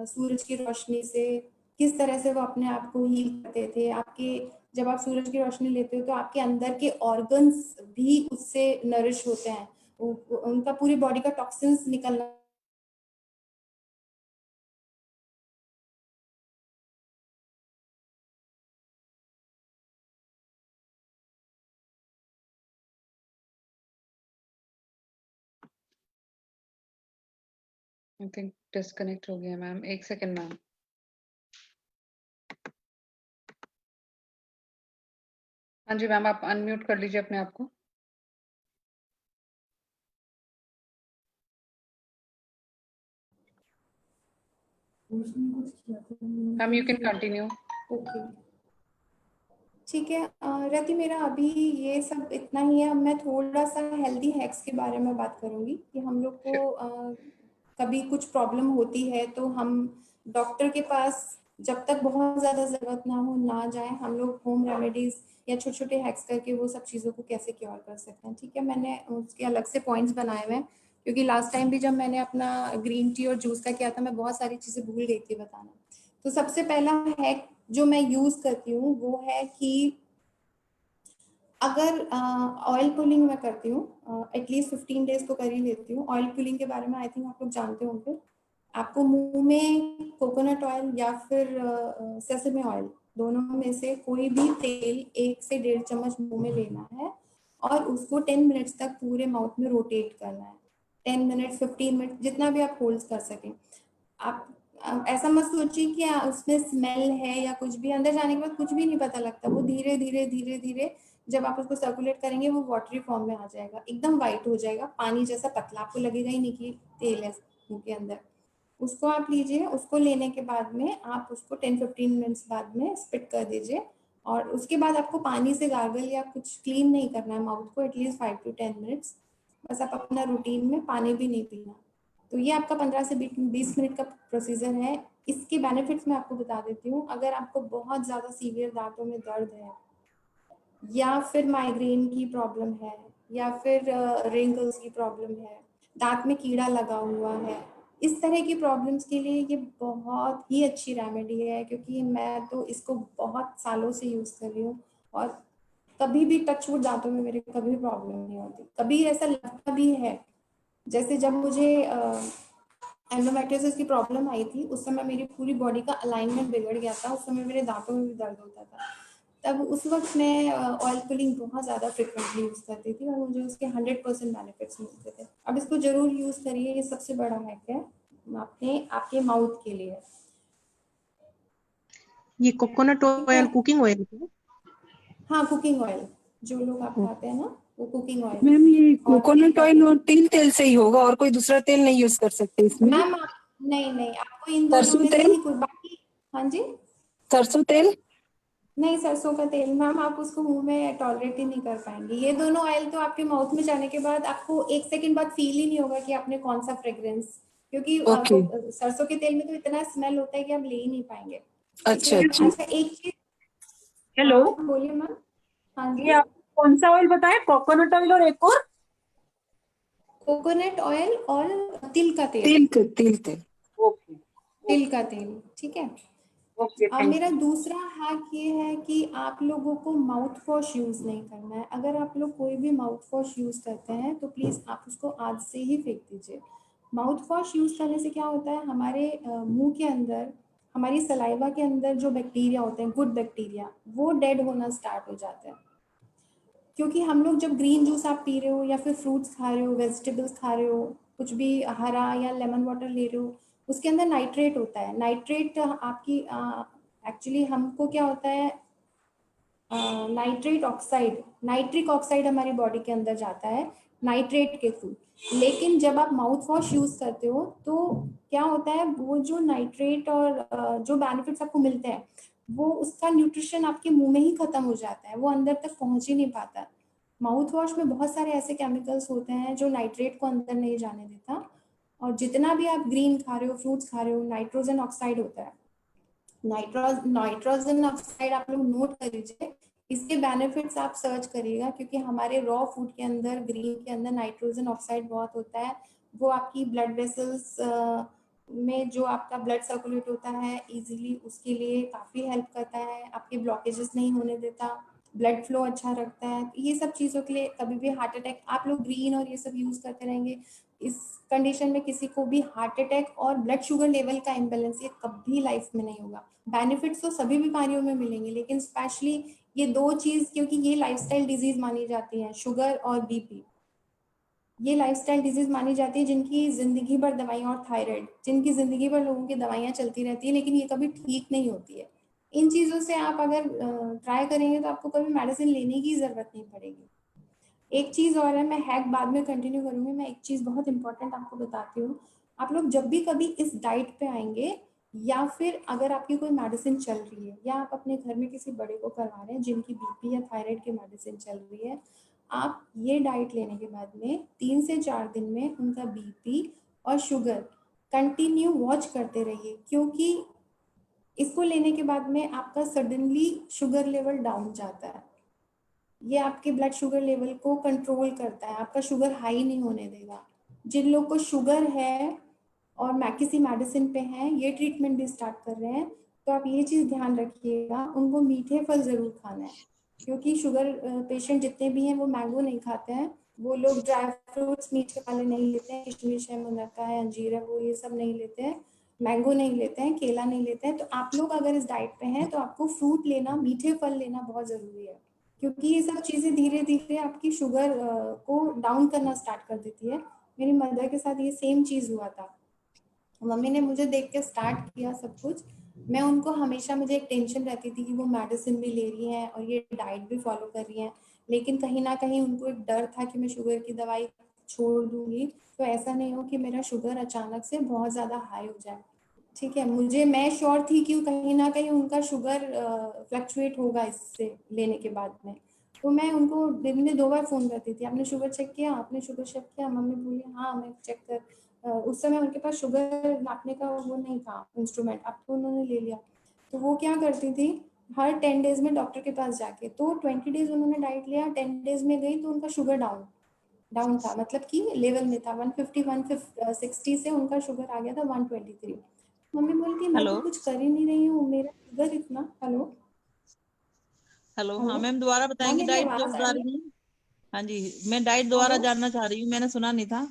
सूरज की रोशनी से, किस तरह से वो अपने आप को हील करते थे। आपके जब आप सूरज की रोशनी लेते हो तो आपके अंदर के ऑर्गन्स भी उससे नरिश होते हैं, उनका पूरी बॉडी का टॉक्सिन्स निकलना आई थिंक डिस्कनेक्ट हो गया मैम। 1 second ma'am. हाँ जी मैम, आप अनम्यूट कर लीजिए अपने आप को। Ma'am you can continue. Okay, ठीक है। रति, मेरा अभी ये सब इतना ही है। अब मैं थोड़ा सा हेल्दी हैक्स के बारे में बात करूंगी कि हम लोग को कभी कुछ प्रॉब्लम होती है तो हम डॉक्टर के पास जब तक बहुत ज़्यादा ज़रूरत ना हो ना जाए। हम लोग होम रेमेडीज़ या छोटे छोटे हैक्स करके वो सब चीज़ों को कैसे क्योर कर सकते हैं। ठीक है, मैंने उसके अलग से पॉइंट्स बनाए हुए हैं, क्योंकि लास्ट टाइम भी जब मैंने अपना ग्रीन टी और जूस का किया था मैं बहुत सारी चीज़ें भूल गई थी बताना। तो सबसे पहला हैक जो मैं यूज़ करती हूँ वो है कि अगर ऑयल पुलिंग मैं करती हूँ, एटलीस्ट 15 डेज तो कर ही लेती हूँ। ऑयल पुलिंग के बारे में आई थिंक आप लोग जानते होंगे। आपको मुंह में कोकोनट ऑयल या फिर सेसमे ऑयल, दोनों में से कोई भी तेल 1 से 1.5 चम्मच मुंह में लेना है और उसको 10 मिनट्स तक पूरे माउथ में रोटेट करना है। 10 मिनट, 15 मिनट, जितना भी आप होल्ड कर सकें। आप ऐसा मत सोचिए कि उसमें स्मेल है या कुछ भी, अंदर जाने के बाद कुछ भी नहीं पता लगता। वो धीरे धीरे धीरे धीरे जब आप उसको सर्कुलेट करेंगे वो वाटरी फॉर्म में आ जाएगा, एकदम वाइट हो जाएगा, पानी जैसा पतला, आपको लगेगा ही नहीं कि तेल है मुंह के अंदर। उसको आप लीजिए, उसको लेने के बाद में आप उसको 10-15 मिनट्स बाद में स्पिट कर दीजिए और उसके बाद आपको पानी से गार्गल या कुछ क्लीन नहीं करना है माउथ को, एटलीस्ट 5 to 10 मिनट्स। बस आप अपना रूटीन में पानी भी नहीं पीना। तो ये आपका 15 से 20 मिनट का प्रोसीजर है। इसके बेनिफिट्स मैं आपको बता देती हूँ। अगर आपको बहुत ज़्यादा सीवियर दांतों में दर्द है या फिर माइग्रेन की प्रॉब्लम है या फिर रिंकल्स की प्रॉब्लम है, दांत में कीड़ा लगा हुआ है, इस तरह की प्रॉब्लम्स के लिए ये बहुत ही अच्छी रेमेडी है, क्योंकि मैं तो इसको बहुत सालों से यूज़ कर रही हूँ और कभी भी टचवुड दांतों में मेरे कभी प्रॉब्लम नहीं होती। कभी ऐसा लगता भी है, जैसे जब मुझे एंडोमेट्रियोसिस की प्रॉब्लम आई थी, उस समय मेरी पूरी बॉडी का अलाइनमेंट बिगड़ गया था, उस समय मेरे दांतों में भी दर्द होता था। तब उस वक्त मैं ऑयल पुलिंग बहुत ज़्यादा फ्रिक्वेंटली यूज़ करती थी और मुझे उसके 100% बेनिफिट्स मिलते थे। अब इसको ज़रूर यूज़ करिए, ये सबसे बड़ा हैक है आपके माउथ के लिए। ये कोकोनट ऑयल कुकिंग ऑयल है? हाँ, कुकिंग ऑयल जो लोग आप खाते हैं ना, वो कुकिंग ऑयल। मैम ये और कोकोनट ऑयल और तिल तेल से ही होगा और कोई दूसरा तेल नहीं यूज कर सकते इसमें? मैम नहीं नहीं, आपको इन दोनों सरसों में से तेल? ही कोई, बाकी हाँ जी, सरसों तेल? नहीं सरसों का तेल मैम आप उसको मुंह में टॉलरेट ही नहीं कर पाएंगे। ये दोनों ऑयल तो आपके माउथ में जाने के बाद आपको 1 सेकंड बाद फील ही नहीं होगा कि आपने कौन सा फ्रेग्रेंस, क्योंकि ओके। सरसों के तेल में तो इतना स्मेल होता है कि आप ले ही नहीं पाएंगे। अच्छा इसलिए अच्छा। अच्छा एक चीज, हेलो, हाँ बोलिए मैम। हाँ ये जी, आप कौन सा ऑयल बताए? कोकोनट ऑयल और एक और? कोकोनट ऑयल और तिल का तेल। तिल तेल। ओके तिल का तेल, ठीक है। ओके, अब थैंक मेरा यू। दूसरा हैक ये है कि आप लोगों को माउथ वॉश यूज़ नहीं करना है। अगर आप लोग कोई भी माउथ वॉश यूज़ करते हैं तो प्लीज़ आप उसको आज से ही फेंक दीजिए। माउथ वॉश यूज़ करने से क्या होता है, हमारे मुंह के अंदर, हमारी सलाइवा के अंदर जो बैक्टीरिया होते हैं, गुड बैक्टीरिया, वो डेड होना स्टार्ट हो जाते हैं। क्योंकि हम लोग जब ग्रीन जूस आप पी रहे हो या फिर फ्रूट्स खा रहे हो, वेजिटेबल्स खा रहे हो, कुछ भी हरा या लेमन वाटर ले रहे हो, उसके अंदर नाइट्रेट होता है। नाइट्रेट आपकी एक्चुअली हमको क्या होता है, नाइट्रेट ऑक्साइड, नाइट्रिक ऑक्साइड हमारी बॉडी के अंदर जाता है नाइट्रेट के थ्रू। लेकिन जब आप माउथ वॉश यूज करते हो तो क्या होता है, वो जो नाइट्रेट और जो बेनिफिट्स आपको मिलते हैं, वो उसका न्यूट्रिशन आपके मुंह में ही खत्म हो जाता है, वो अंदर तक पहुंच ही नहीं पाता। माउथ वॉश में बहुत सारे ऐसे केमिकल्स होते हैं जो नाइट्रेट को अंदर नहीं जाने देता। और जितना भी आप ग्रीन खा रहे हो, फ्रूट्स खा रहे हो, नाइट्रोजन ऑक्साइड होता है। नाइट्रोजन ऑक्साइड आप लोग नोट कर लीजिए, इसके बेनिफिट्स आप सर्च करिएगा, क्योंकि हमारे रॉ फूड के अंदर, ग्रीन के अंदर नाइट्रोजन ऑक्साइड बहुत होता है। वो आपकी ब्लड वेसल्स में जो आपका ब्लड सर्कुलेट होता है इजीली, उसके लिए काफ़ी हेल्प करता है, आपके ब्लॉकेजेस नहीं होने देता, ब्लड फ्लो अच्छा रखता है। तो ये सब चीज़ों के लिए, कभी भी हार्ट अटैक, आप लोग ग्रीन और ये सब यूज़ करते रहेंगे, इस कंडीशन में किसी को भी हार्ट अटैक और ब्लड शुगर लेवल का इम्बेलेंस ये कभी लाइफ में नहीं होगा। बेनिफिट्स तो सभी बीमारियों में मिलेंगे, लेकिन स्पेशली ये दो चीज, क्योंकि ये लाइफस्टाइल डिजीज मानी जाती है, शुगर और बीपी, ये लाइफस्टाइल डिजीज मानी जाती है जिनकी जिंदगी भर दवाइयाँ, और थायराइड, जिनकी जिंदगी भर लोगों की दवाइयाँ चलती रहती है, लेकिन ये कभी ठीक नहीं होती है। इन चीज़ों से आप अगर ट्राई करेंगे तो आपको कभी मेडिसिन लेने की ज़रूरत नहीं पड़ेगी। एक चीज़ और है, मैं हैक बाद में कंटिन्यू करूँगी, मैं एक चीज़ बहुत इंपॉर्टेंट आपको बताती हूँ। आप लोग जब भी कभी इस डाइट पे आएंगे, या फिर अगर आपकी कोई मेडिसिन चल रही है, या आप अपने घर में किसी बड़े को करवा रहे हैं जिनकी बीपी या थायराइड की मेडिसिन चल रही है, आप ये डाइट लेने के बाद में 3 से 4 दिन में उनका बीपी और शुगर कंटिन्यू वॉच करते रहिए, क्योंकि इसको लेने के बाद में आपका सडनली शुगर लेवल डाउन जाता है। ये आपके ब्लड शुगर लेवल को कंट्रोल करता है, आपका शुगर हाई नहीं होने देगा। जिन लोग को शुगर है और किसी मेडिसिन पे हैं, ये ट्रीटमेंट भी स्टार्ट कर रहे हैं, तो आप ये चीज़ ध्यान रखिएगा, उनको मीठे फल ज़रूर खाना है। क्योंकि शुगर पेशेंट जितने भी हैं वो मैंगो नहीं खाते हैं, वो लोग ड्राई फ्रूट्स मीठे वाले नहीं लेते हैं, किशमिश है, मुनक्का है, अंजीर है, वो ये सब नहीं लेते हैं, मैंगो नहीं लेते हैं, केला नहीं लेते हैं। तो आप लोग अगर इस डाइट पे हैं तो आपको फ्रूट लेना, मीठे फल लेना बहुत ज़रूरी है, क्योंकि ये सब चीज़ें धीरे धीरे आपकी शुगर को डाउन करना स्टार्ट कर देती है। मेरी मदर के साथ ये सेम चीज़ हुआ था। मम्मी ने मुझे देख के स्टार्ट किया सब कुछ। मैं उनको हमेशा, मुझे एक टेंशन रहती थी कि वो मेडिसिन भी ले रही हैं और ये डाइट भी फॉलो कर रही हैं, लेकिन कहीं ना कहीं उनको एक डर था कि मैं शुगर की दवाई छोड़ दूंगी तो ऐसा नहीं हो कि मेरा शुगर अचानक से बहुत ज़्यादा हाई हो जाए। ठीक है, मैं श्योर थी कि कहीं ना कहीं उनका शुगर फ्लक्चुएट होगा इससे लेने के बाद में। तो मैं उनको दिन में 2 बार फ़ोन करती थी, आपने शुगर चेक किया, आपने शुगर चेक किया? मम्मी बोली हाँ मैं चेक कर। उस समय उनके पास शुगर नापने का वो नहीं था इंस्ट्रूमेंट, अब तो उन्होंने ले लिया। तो वो क्या करती थी, हर 10 डेज में डॉक्टर के पास जाके, तो 20 डेज उन्होंने डाइट लिया, 10 डेज में गई तो उनका शुगर डाउन था, मतलब कि लेवल में था 150 160 से उनका शुगर आ गया था 123। मम्मी बोलती मैं हेलो तो कुछ कर ही नहीं रही हूँ, मेरा शुगर इतना। हेलो हेलो, हाँ हेलो मैम दोबारा मैम, बताएंगे मेरी डाइट जो आवाज़ आ बता रही है? रही हैं। हाँ जी, मैं डाइट दोबारा हेलो जानना चाह रही हूँ, मैंने सुना नहीं था।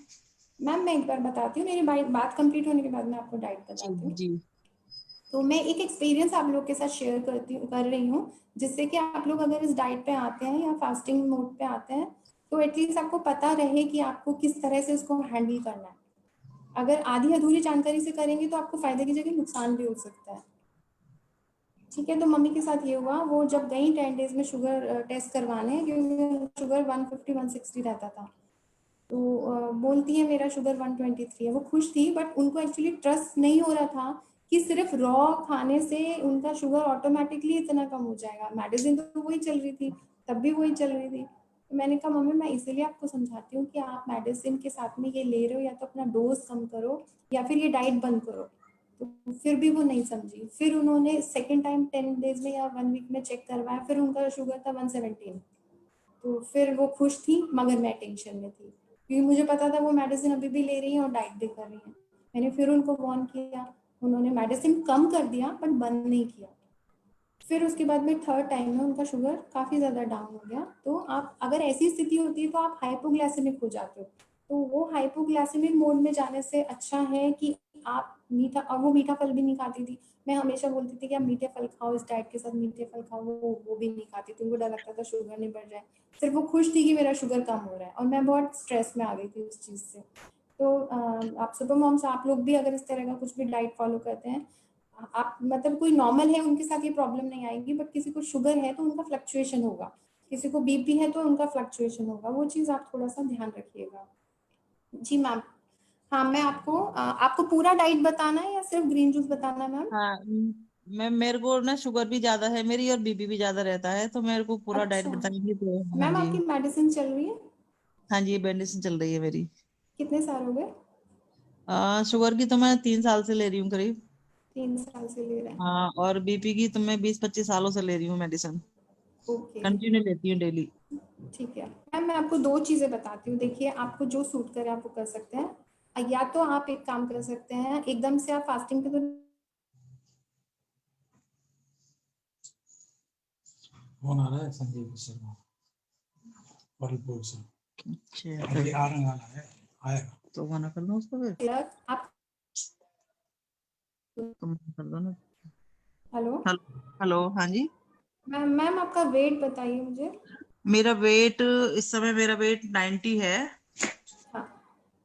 मैम, मैं एक बार बताती हूँ, मेरी बात कंप्लीट होने के बाद मैं आपको डाइट जी बताती हूँ। जी। तो मैं एक एक्सपीरियंस आप लोग के साथ शेयर कर रही हूँ, जिससे कि आप लोग अगर इस डाइट पे आते हैं या फास्टिंग मोड पे आते हैं तो एटलीस्ट आपको पता रहे कि आपको किस तरह से उसको हैंडल करना है। अगर आधी अधूरी जानकारी से करेंगे तो आपको फायदे की जगह नुकसान भी हो सकता है। ठीक है, तो मम्मी के साथ ये हुआ, वो जब गई 10 डेज में शुगर टेस्ट करवाने, क्योंकि शुगर 150 160 रहता था, तो बोलती है मेरा शुगर 123 है। वो खुश थी, बट उनको एक्चुअली ट्रस्ट नहीं हो रहा था कि सिर्फ रॉ खाने से उनका शुगर ऑटोमेटिकली इतना कम हो जाएगा। मेडिसिन तो वही चल रही थी, तब भी वही चल रही थी। तो मैंने कहा मम्मी मैं इसीलिए आपको समझाती हूँ कि आप मेडिसिन के साथ में ये ले रहे हो, या तो अपना डोज कम करो या फिर ये डाइट बंद करो। तो फिर भी वो नहीं समझी। फिर उन्होंने सेकेंड टाइम 10 डेज में या 1 वीक में चेक करवाया, फिर उनका शुगर था 117। तो फिर वो खुश थी, मगर मैं टेंशन में थी, क्योंकि मुझे पता था वो मेडिसिन अभी भी ले रही हैं और डाइट भी कर रही हैं। मैंने फिर उनको वार्न किया, उन्होंने मेडिसिन कम कर दिया बट बंद नहीं किया। फिर उसके बाद में थर्ड टाइम में उनका शुगर काफ़ी ज़्यादा डाउन हो गया। तो आप, अगर ऐसी स्थिति होती है तो आप हाइपोग्लाइसेमिक हो जाते हो। तो वो हाइपोग्लाइसेमिक मोड में जाने से अच्छा है कि आप मीठा, और वो मीठा फल भी नहीं खाती थी। मैं हमेशा बोलती थी कि आप मीठे फल खाओ, इस डाइट के साथ मीठे फल खाओ, वो भी नहीं खाती थी। उनको डर लगता था शुगर नहीं बढ़ जाए। सिर्फ वो खुश थी कि मेरा शुगर कम हो रहा है, और मैं बहुत स्ट्रेस में आ गई थी उस चीज़ से। तो आप सुपर मॉम्स, आप लोग भी अगर इस तरह का कुछ भी डाइट फॉलो करते हैं, आप मतलब कोई नॉर्मल है उनके साथ ये प्रॉब्लम नहीं आएगी, बट किसी को शुगर है तो उनका फ्लक्चुएशन होगा, किसी को बीपी है तो उनका फ्लक्चुएशन होगा। वो चीज़ आप थोड़ा सा ध्यान रखिएगा। जी मैम। हाँ, मैं आपको पूरा डाइट बताना है या सिर्फ ग्रीन जूस बताना है मैम? हाँ मैम, मेरे को ना शुगर भी ज्यादा है मेरी और बीपी भी ज्यादा रहता है, तो मेरे को पूरा डाइट अच्छा बताएंगे तो। हाँ मैम, जी। आपकी मेडिसिन चल रही है? हाँ जी, मेडिसिन चल रही है मेरी। कितने साल हो गए? शुगर की तो मैं 3 साल से ले रही हूँ करीब। 3 साल से ले रहे हैं? हाँ, और बीपी की तो मैं 20-25 सालों से ले रही हूँ मेडिसिन। ओके, कंटिन्यू लेती हूँ डेली। ठीक है मैम। मैं आपको 2 चीज़ें बताती हूँ, देखिए आपको जो सूट करे आप वो कर सकते हैं। या तो आप एक काम कर सकते हैं, एकदम से आप फास्टिंग पे तो फोन आ रहा है संजीव शर्मा बलपुर से। अच्छा, अभी आने वाला है, आएगा तो मना कर दो उसको फिर। आप। तो मना कर दो ना। हेलो हेलो हेलो, हाँ जी। मैम, आपका वेट बताइए मुझे। मेरा वेट, इस समय मेरा वेट 90 है। हाँ,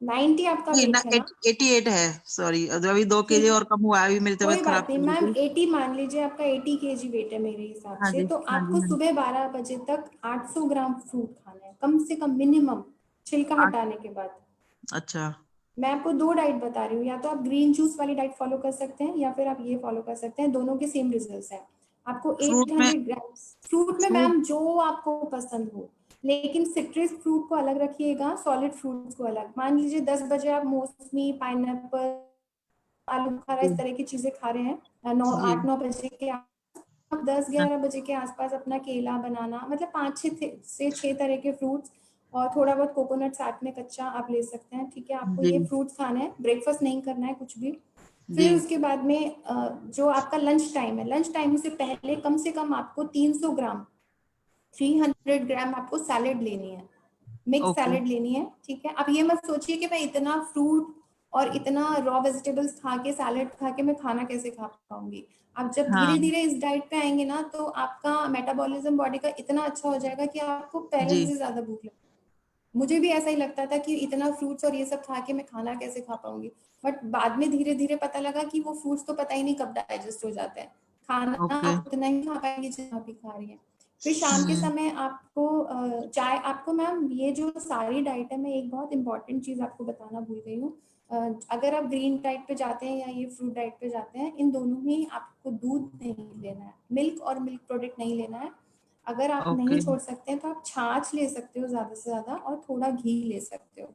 90 आपका नहीं ना, वेट है ना? 88 है। सॉरी, अभी 2 केजी ठीक, और कम हुआ है, अभी मेरी कोई तबीयत खराब बात नहीं चल रही मैम। थी। 80 मान लीजिए, आपका 80 केजी वेट है मेरे हिसाब हाँ से। जी, तो हाँ जी, आपको हाँ जी। सुबह 12 बजे तक 800 ग्राम फ्रूट खाना है, कम से कम, मिनिमम, छिलका आ- हटाने के बाद। अच्छा। मैं आपको 2 डाइट बता रही हूँ, या तो आप ग्रीन जूस वाली डाइट फॉलो कर सकते हैं या फिर आप ये फॉलो कर सकते हैं, दोनों के सेम रिजल्ट्स हैं। आपको फ्रूट में 800 ग्राम फ्रूट में फ्रूट मैम जो आपको पसंद हो, लेकिन सिट्रस फ्रूट को अलग रखिएगा, सॉलिड फ्रूट्स को अलग। मान लीजिए 10 बजे आप मौसमी, पाइनएप्पल, आलू बुखारा, इस जी तरह की चीजें खा रहे हैं, 8-9 बजे के, आप 10-11 बजे के आसपास अपना केला, बनाना, मतलब 5 से 6 तरह के फ्रूट्स, और थोड़ा बहुत कोकोनट साथ में कच्चा आप ले सकते हैं। ठीक है, आपको जी ये फ्रूट्स खाना है, ब्रेकफास्ट नहीं करना है कुछ भी। जी। फिर उसके बाद में जो आपका लंच टाइम है, लंच टाइम से पहले कम से कम आपको 300 ग्राम आपको सैलेड लेनी है, मिक्स Okay. सैलेड लेनी है, ठीक है। अब ये मत सोचिए कि मैं इतना फ्रूट और इतना रॉ वेजिटेबल्स खा के, सैलेड खा के मैं खाना कैसे खा पाऊंगी। आप जब हाँ धीरे धीरे इस डाइट पे आएंगे ना, तो आपका मेटाबॉलिज्म बॉडी का इतना अच्छा हो जाएगा कि आपको पहले जी से ज्यादा भूख लगेगी। मुझे भी ऐसा ही लगता था कि इतना फ्रूट्स और ये सब खा के मैं खाना कैसे खा पाऊंगी, बट बाद में धीरे धीरे पता लगा कि वो फ्रूट्स तो पता ही नहीं कब डाइजेस्ट हो जाते हैं, खाना ओके आप उतना ही खा पाएंगे जितना आप ही खा रही हैं। फिर शाम के समय आपको चाय, आपको मैम ये जो सारी डाइट है, मैं एक बहुत इंपॉर्टेंट चीज आपको बताना भूल गई हूँ। अगर आप ग्रीन डाइट पे जाते हैं या ये फ्रूट डाइट पे जाते हैं, इन दोनों में आपको दूध नहीं लेना है, मिल्क और मिल्क प्रोडक्ट नहीं लेना है। अगर आप नहीं ओके छोड़ सकते हैं तो आप छाछ ले सकते हो ज्यादा से ज्यादा, और थोड़ा घी ले सकते हो,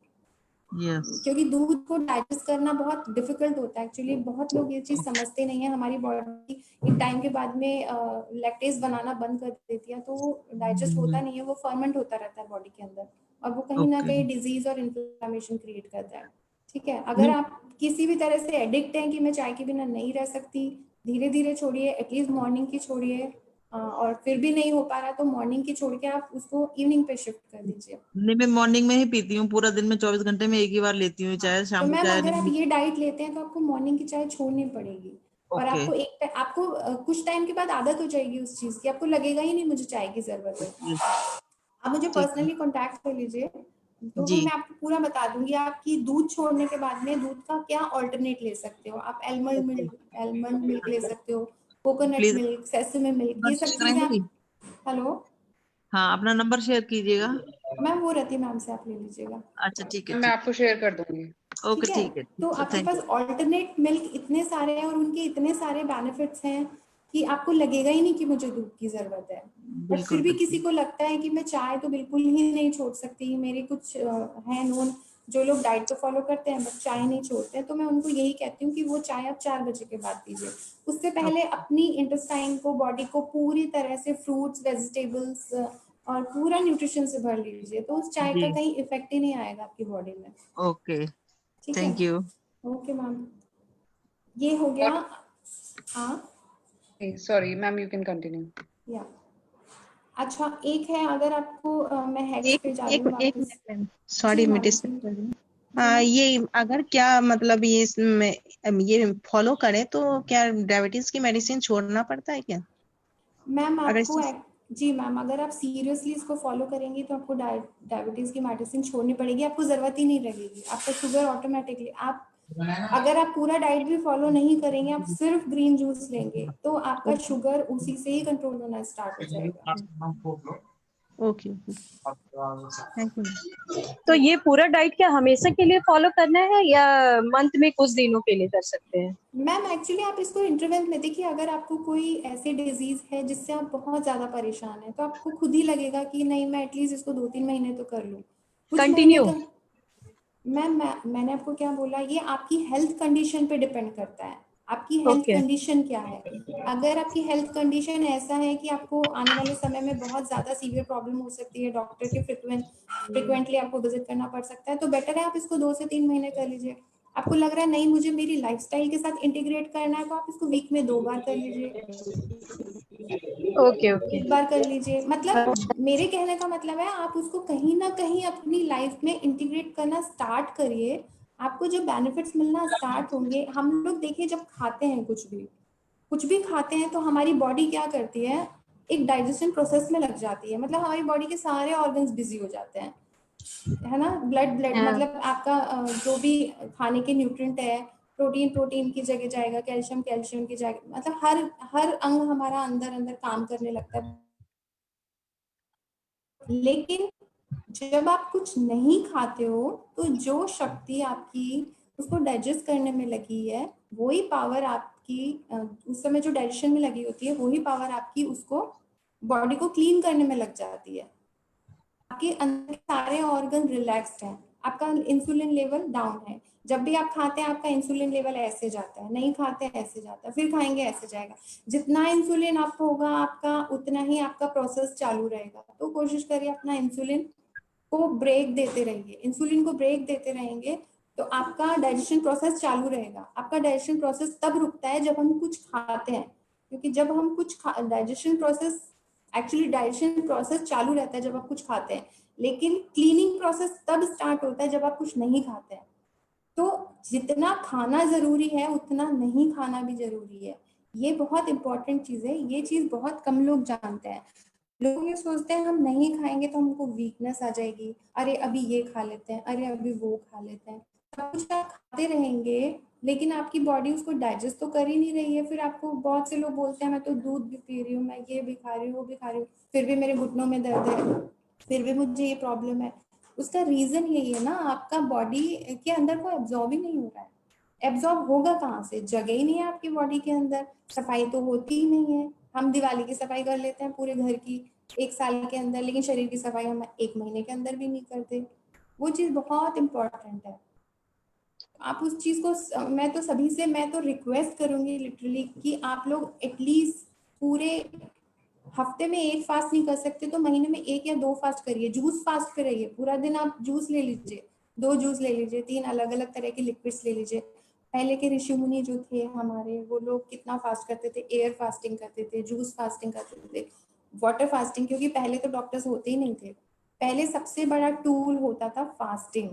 यस क्योंकि दूध को डाइजेस्ट करना बहुत डिफिकल्ट होता है एक्चुअली। बहुत लोग ये चीज समझते नहीं है, हमारी बॉडी एक टाइम के बाद में लैक्टेज बनाना बंद कर देती है, तो वो डाइजेस्ट होता नहीं है, वो फर्मेंट होता रहता है बॉडी के अंदर, और वो कहीं ना ओके कहीं डिजीज और इन्फ्लेमेशन क्रिएट करता है, ठीक है। अगर आप किसी भी तरह से एडिक्ट हैं कि मैं चाय के बिना नहीं रह सकती, धीरे धीरे छोड़िए, एटलीस्ट मॉर्निंग की छोड़िए, और फिर भी नहीं हो पा रहा तो मॉर्निंग की छोड़ के आप उसको इवनिंग पे शिफ्ट कर दीजिए। नहीं, मैं मॉर्निंग में ही पीती हूँ, पूरा दिन में 24 घंटे में एक ही बार लेती हूँ चाय, तो शाम को मैम चाय अगर आप नहीं। ये डाइट लेते हैं तो आपको मॉर्निंग की चाय छोड़नी पड़ेगी, और ओके आपको आपको कुछ टाइम के बाद आदत हो जाएगी उस चीज की, आपको लगेगा ही नहीं मुझे चाय की जरूरत है। आप मुझे ठीक है पर्सनली कांटेक्ट कर लीजिए, तो जी मैं आपको पूरा बता दूंगी। आपकी दूध छोड़ने के बाद में दूध का क्या ऑल्टरनेट ले सकते हो आप, एलमंड मिल्क ले सकते हो, coconut please milk, sesame milk, ये सब चीजें करेंगे। आप। हेलो हाँ, अपना नंबर शेयर कीजिएगा। मैम, वो रति मैम से आप ले लीजिएगा, अच्छा ठीक है मैं ठीक आपको शेयर कर दूंगी। है ओके ठीक है। ठीक है तो ठीक है आपके thank pass you alternate milk इतने सारे हैं और उनके इतने सारे बेनिफिट्स हैं कि आपको लगेगा ही नहीं कि मुझे दूध की जरूरत है। बट फिर बिल्कुल भी किसी बिल्कुल को लगता है कि मैं चाय तो बिल्कुल ही नहीं छोड़ सकती। मेरे कुछ हैं नोन जो लोग डाइट तो फॉलो करते हैं बट चाय नहीं छोड़ते हैं, तो मैं उनको यही कहती हूँ कि वो चाय आप 4 बजे के बाद पीजिए। उससे पहले अपनी इंटेस्टाइन को, बॉडी को पूरी तरह से फ्रूट्स, वेजिटेबल्स और पूरा न्यूट्रिशन से भर लीजिए, तो उस चाय जी का कहीं इफेक्ट ही नहीं आएगा आपकी बॉडी में, ओके ठीक है। थैंक यू ओके मैम, ये हो गया। हाँ sorry ma'am, you can continue. या अच्छा, एक है, अगर आपको मैं हैक्स एक पे जा रही एक हूँ एक वापस। मिनट मैम, जी सॉरी मैं मैम, डिस्टर्ब जी कर रही हूँ। जी मैम। ये अगर क्या मतलब ये इसमें ये फॉलो करें तो क्या डायबिटीज की मेडिसिन छोड़ना पड़ता है क्या? मैम अगर आपको इस- जी मैम, अगर आप सीरियसली इसको फॉलो करेंगी तो आपको डायबिटीज की मेडिसिन छोड़नी पड़ेगी, आपको जरूरत ही नहीं लगेगी, आपका शुगर ऑटोमेटिकली, आप अगर आप पूरा डाइट भी फॉलो नहीं करेंगे, आप सिर्फ ग्रीन जूस लेंगे तो आपका शुगर उसी से ही कंट्रोल होना स्टार्ट हो जाएगा। Okay okay thank you. तो ये पूरा डाइट क्या हमेशा के लिए फॉलो करना है या मंथ में कुछ दिनों के लिए कर सकते हैं? मैम एक्चुअली आप इसको इंटरवल में देखिए, अगर आपको कोई ऐसी डिजीज है जिससे आप बहुत ज्यादा परेशान है, तो आपको खुद ही लगेगा कि नहीं, मैं एटलीस्ट इसको 2-3 महीने तो कर लूँ, कुछ महीने कंटिन्यू। का। मैम मैंने आपको क्या बोला, ये आपकी हेल्थ कंडीशन पे डिपेंड करता है, आपकी हेल्थ ओके कंडीशन क्या है। अगर आपकी हेल्थ कंडीशन ऐसा है कि आपको आने वाले समय में बहुत ज्यादा सीवियर प्रॉब्लम हो सकती है, डॉक्टर के फ्रिक्वेंटली आपको विजिट करना पड़ सकता है, तो बेटर है आप इसको 2 से 3 महीने कर लीजिए। आपको लग रहा है नहीं मुझे मेरी लाइफस्टाइल के साथ इंटीग्रेट करना है, तो आप इसको वीक में 2 बार कर लीजिए, ओके ओके 1 बार कर लीजिए। मतलब मेरे कहने का मतलब है आप उसको कहीं ना कहीं अपनी लाइफ में इंटीग्रेट करना स्टार्ट करिए, आपको जो बेनिफिट्स मिलना स्टार्ट होंगे। हम लोग देखिए, जब खाते हैं कुछ भी खाते हैं तो हमारी बॉडी क्या करती है, एक डाइजेशन प्रोसेस में लग जाती है, मतलब हमारी बॉडी के सारे ऑर्गन्स बिजी हो जाते हैं, है ना। ब्लड हाँ मतलब आपका जो भी खाने के न्यूट्रिएंट है, प्रोटीन की जगह जाएगा, कैल्शियम की जगह, मतलब हर हर अंग हमारा अंदर अंदर काम करने लगता है। लेकिन जब आप कुछ नहीं खाते हो तो जो शक्ति आपकी उसको डाइजेस्ट करने में लगी है, वही पावर आपकी उस समय जो डाइजेशन में लगी होती है, वही पावर आपकी उसको बॉडी को क्लीन करने में लग जाती है। आपके अंदर सारे ऑर्गन रिलैक्स्ड हैं, आपका इंसुलिन लेवल डाउन है। जब भी आप खाते हैं आपका इंसुलिन लेवल ऐसे जाता है, नहीं खाते हैं ऐसे जाता है, फिर खाएंगे ऐसे जाएगा। जितना इंसुलिन आप होगा आपका, उतना ही आपका प्रोसेस चालू रहेगा। तो कोशिश करिए अपना इंसुलिन को ब्रेक देते रहिए, इंसुलिन को ब्रेक देते रहेंगे तो आपका डाइजेशन प्रोसेस चालू रहेगा। आपका डाइजेशन प्रोसेस तब रुकता है जब हम कुछ खाते हैं, क्योंकि जब हम कुछ digestion process actually digestion process चालू रहता है जब आप कुछ खाते हैं, लेकिन क्लीनिंग प्रोसेस तब स्टार्ट होता है जब आप कुछ नहीं खाते हैं। तो जितना खाना जरूरी है उतना नहीं खाना भी जरूरी है। ये बहुत इंपॉर्टेंट चीज है, ये चीज बहुत कम लोग जानते हैं। लोग ये सोचते हैं हम नहीं खाएंगे तो हमको वीकनेस आ जाएगी, अरे अभी ये खा लेते हैं, अरे अभी वो खा लेते हैं। सब कुछ आप खाते रहेंगे लेकिन आपकी बॉडी उसको डाइजेस्ट तो कर ही नहीं रही है। फिर आपको बहुत से लोग बोलते हैं मैं तो दूध भी पी रही हूँ, मैं ये भी खा रही हूँ, वो भी खा रही हूँ, फिर भी मेरे घुटनों में दर्द है, फिर भी मुझे ये प्रॉब्लम है। उसका रीजन यही है ना, आपका बॉडी के अंदर को एब्जॉर्ब ही नहीं हो रहा है। एब्जॉर्ब होगा कहाँ से, जगह ही नहीं है आपकी बॉडी के अंदर, सफाई तो होती ही नहीं है। हम दिवाली की सफाई कर लेते हैं पूरे घर की 1 साल के अंदर, लेकिन शरीर की सफाई हम 1 महीने के अंदर भी नहीं करते। वो चीज बहुत इंपॉर्टेंट है। आप उस चीज को मैं तो रिक्वेस्ट करूंगी लिटरली कि आप लोग एटलीस्ट पूरे हफ्ते में 1 फास्ट नहीं कर सकते तो महीने में 1 या 2 फास्ट करिए। जूस फास्ट पे रहिए, पूरा दिन आप जूस ले लीजिए, 2 जूस ले लीजिए, 3 अलग अलग तरह के लिक्विड्स ले लीजिए। पहले के ऋषि मुनि जो थे हमारे, वो लोग कितना फास्ट करते थे, एयर फास्टिंग करते थे, जूस फास्टिंग करते थे, वाटर फास्टिंग, क्योंकि पहले तो डॉक्टर्स होते ही नहीं थे। पहले सबसे बड़ा टूल होता था फास्टिंग,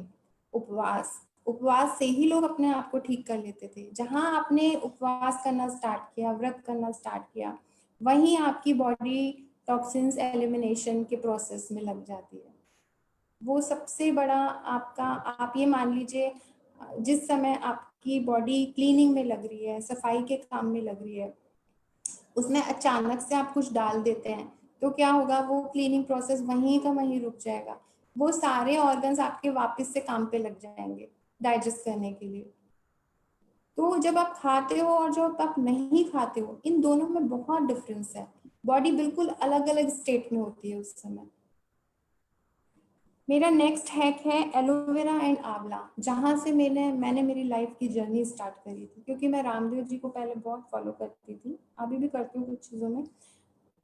उपवास। उपवास से ही लोग अपने आप को ठीक कर लेते थे। जहां आपने उपवास करना स्टार्ट किया, व्रत करना स्टार्ट किया, वहीं आपकी बॉडी टॉक्सिन्स एलिमिनेशन के प्रोसेस में लग जाती है। वो सबसे बड़ा आपका, आप ये मान लीजिए जिस समय आपकी बॉडी क्लीनिंग में लग रही है, सफाई के काम में लग रही है, उसमें अचानक से आप कुछ डाल देते हैं तो क्या होगा, वो क्लीनिंग प्रोसेस वहीं का वहीं रुक जाएगा। वो सारे ऑर्गन्स आपके वापस से काम पे लग जाएंगे डाइजेस्ट करने के लिए। तो जब आप खाते हो और जब आप नहीं खाते हो, इन दोनों में बहुत डिफरेंस है। बॉडी बिल्कुल अलग अलग स्टेट में होती है उस समय। मेरा नेक्स्ट हैक है एलोवेरा एंड आंवला, जहाँ से मैंने मेरी लाइफ की जर्नी स्टार्ट करी थी, क्योंकि मैं रामदेव जी को पहले बहुत फॉलो करती थी, अभी भी करती हूँ कुछ चीज़ों में।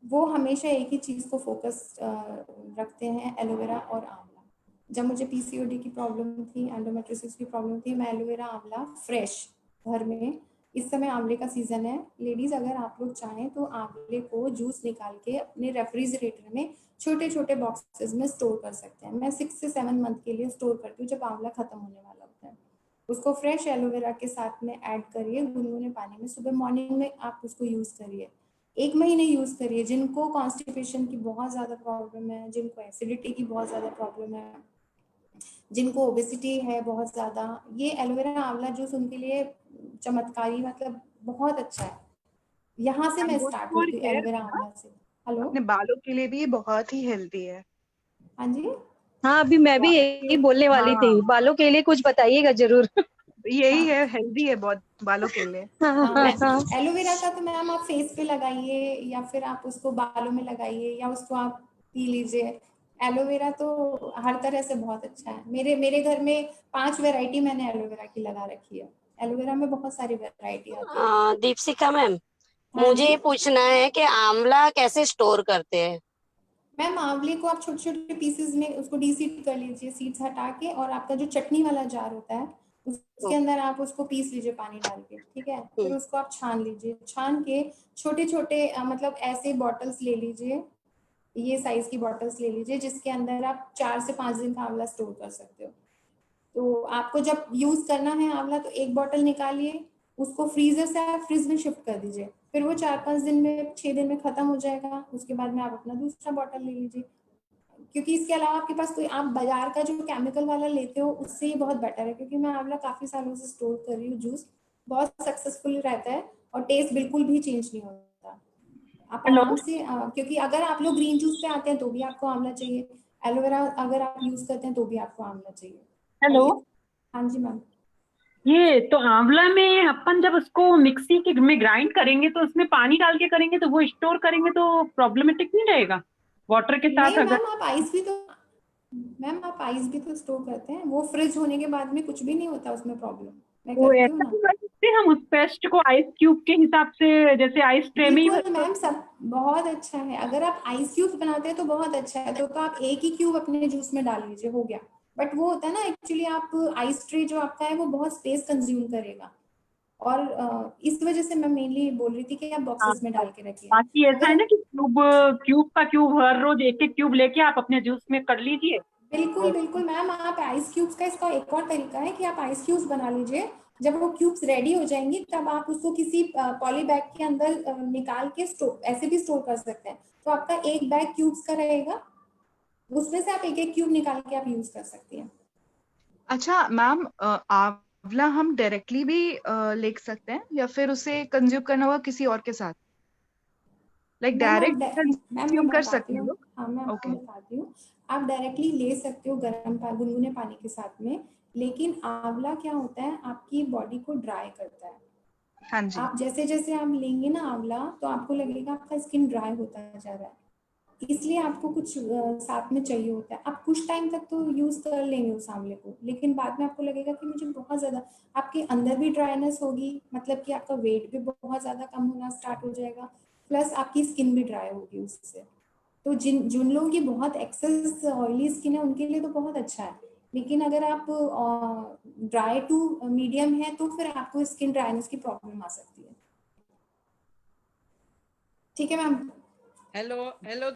वो हमेशा एक ही चीज़ को फोकस रखते हैं, एलोवेरा और आंवला। जब मुझे पीसीओडी की प्रॉब्लम थी, एंडोमेट्रियोसिस की प्रॉब्लम थी, मैं एलोवेरा आंवला फ्रेश घर में, इस समय आंवले का सीजन है लेडीज, अगर आप लोग चाहें तो आंवले को जूस निकाल के अपने रेफ्रिजरेटर में छोटे छोटे बॉक्सेस में स्टोर कर सकते हैं। मैं 6 से 7 मंथ के लिए स्टोर करती हूँ जब आंवला खत्म होने वाला होता है। उसको फ्रेश एलोवेरा के साथ में ऐड करिए गुनगुने पानी में, सुबह मॉर्निंग में आप उसको यूज़ करिए, 1 महीने यूज़ करिए। जिनको कॉन्स्टिपेशन की बहुत ज़्यादा प्रॉब्लम है, जिनको एसिडिटी की बहुत ज़्यादा प्रॉब्लम है, जिनको ओबेसिटी है बहुत ज़्यादा, ये एलोवेरा आंवला जूस उनके लिए चमत्कारी, मतलब बहुत अच्छा है। यहाँ से मैं स्टार्ट फॉर होती हूँ हेयर एलोवेरा आंवला से। हेलो, अपने बालों के लिए भी ये बहुत ही हेल्दी है। हाँ जी, हाँ अभी मैं भी यही बोलने वाली थी, हाँ, बालों के लिए कुछ बताइएगा जरूर। यही हाँ है, हेल्दी है बहुत बालों के लिए। एलोवेरा का तो मैम आप फेस पे लगाइए या फिर आप उसको बालों में लगाइए या उसको आप पी लीजिए। एलोवेरा तो हर तरह से बहुत अच्छा है। मेरे घर में 5 वैरायटी मैंने एलोवेरा की लगा रखी है। एलोवेरा में बहुत सारी वैरायटी आती है। दीपशिखा मैम, हाँ मुझे जी ये पूछना है कि आंवला कैसे स्टोर करते हैं? मैम, आंवले को आप छोटे छोटे पीसेस में उसको डीसीड कर लीजिए, सीड्स हटा के, और आपका जो चटनी वाला जार होता है उसके अंदर आप उसको पीस लीजिए पानी डाल के, ठीक है। फिर उसको आप छान लीजिए, छान के छोटे छोटे मतलब ऐसे बॉटल्स ले लीजिए, ये साइज की बॉटल्स ले लीजिए जिसके अंदर आप 4 से 5 दिन का आंवला स्टोर कर सकते हो। तो आपको जब यूज करना है आंवला तो 1 बॉटल निकालिए, उसको फ्रीजर से आप फ्रिज में शिफ्ट कर दीजिए, फिर वो 4-5 दिन में 6 दिन में खत्म हो जाएगा। उसके बाद में आप अपना दूसरा बॉटल ले लीजिए, क्योंकि इसके अलावा आपके पास कोई, आप बाजार का जो केमिकल वाला लेते हो उससे ये बहुत बेटर है। क्योंकि मैं आंवला काफी सालों से स्टोर कर रही हूँ, जूस बहुत सक्सेसफुल रहता है और टेस्ट बिल्कुल भी चेंज नहीं होता। आप हेलो, आराम से क्योंकि अगर आप लोग ग्रीन जूस पे आते हैं तो भी आपको आंवला चाहिए, एलोवेरा अगर आप यूज करते हैं तो भी आपको आंवला चाहिए। हेलो, हाँ जी मैम। ये तो आंवला में अपन जब उसको मिक्सी के में ग्राइंड करेंगे तो उसमें पानी डाल के करेंगे तो वो स्टोर करेंगे तो प्रॉब्लमेटिक नहीं रहेगा वाटर के साथ? नहीं अगर मैम आप आइस भी तो स्टोर करते हैं, वो फ्रिज होने के बाद में कुछ भी नहीं होता उसमें प्रॉब्लम, मैं तो करती हूँ ऐसा ना। भी कर सकते हैं हम उस पेस्ट को आइस क्यूब के हिसाब से, जैसे आइस ट्रे में ही बिल्कुल मैम, सब बहुत अच्छा है। अगर आप आइस क्यूब बनाते हैं तो बहुत अच्छा है, तो आप एक ही क्यूब अपने जूस में डाल लीजिए, हो गया। बट वो होता है ना, एक्चुअली आप आइस ट्रे जो आपका है वो बहुत स्पेस कंज्यूम करेगा और इस वजह से मैं मेनली बोल रही थी कि आप बॉक्सेस में डाल के रखिए। बाकी ऐसा है ना कि क्यूब का क्यूब हर रोज एक एक क्यूब लेके आप अपने जूस में कर लीजिए। बिल्कुल बिल्कुल मैम, आप आइस क्यूब्स का इसका एक और तरीका है कि आप आइस क्यूब्स बना लीजिए। जब वो क्यूब्स रेडी हो जाएंगी तब आप उसको किसी पॉली बैग के अंदर निकाल के ऐसे भी स्टोर कर सकते हैं। तो आपका एक बैग क्यूब्स का रहेगा, उसमें से आप एक एक क्यूब निकाल के आप यूज कर सकती हैं। अच्छा मैम, आंवला हम डायरेक्टली भी ले सकते हैं या फिर उसे कंज्यूम करना होगा किसी और के साथ? लाइक डायरेक्ट मैम कंज्यूम मैं कर बताती सकते हैं हूँ। लोग? हाँ मैं आपको ओके। बताती हूँ। आप डायरेक्टली ले सकते हो गर्म गुनगुने पानी के साथ में, लेकिन आंवला क्या होता है आपकी बॉडी को ड्राई करता है। हाँ जी। आप जैसे जैसे आप लेंगे ना आंवला तो आपको लगेगा आपका स्किन ड्राई होता जा रहा है, इसलिए आपको कुछ साथ में चाहिए होता है। आप कुछ टाइम तक तो यूज कर लेंगे उस आंवले को, लेकिन बाद में आपको लगेगा कि मुझे बहुत ज्यादा, आपके अंदर भी ड्राइनेस होगी, मतलब कि आपका वेट भी बहुत ज्यादा कम होना स्टार्ट हो जाएगा, प्लस आपकी स्किन भी ड्राई होगी उससे। तो जिन लोगों की बहुत एक्सेस ऑयली स्किन है उनके लिए तो बहुत अच्छा है, लेकिन अगर आप ड्राई टू मीडियम है तो फिर आपको स्किन ड्राइनेस की प्रॉब्लम आ सकती है। ठीक है मैम। Hello hello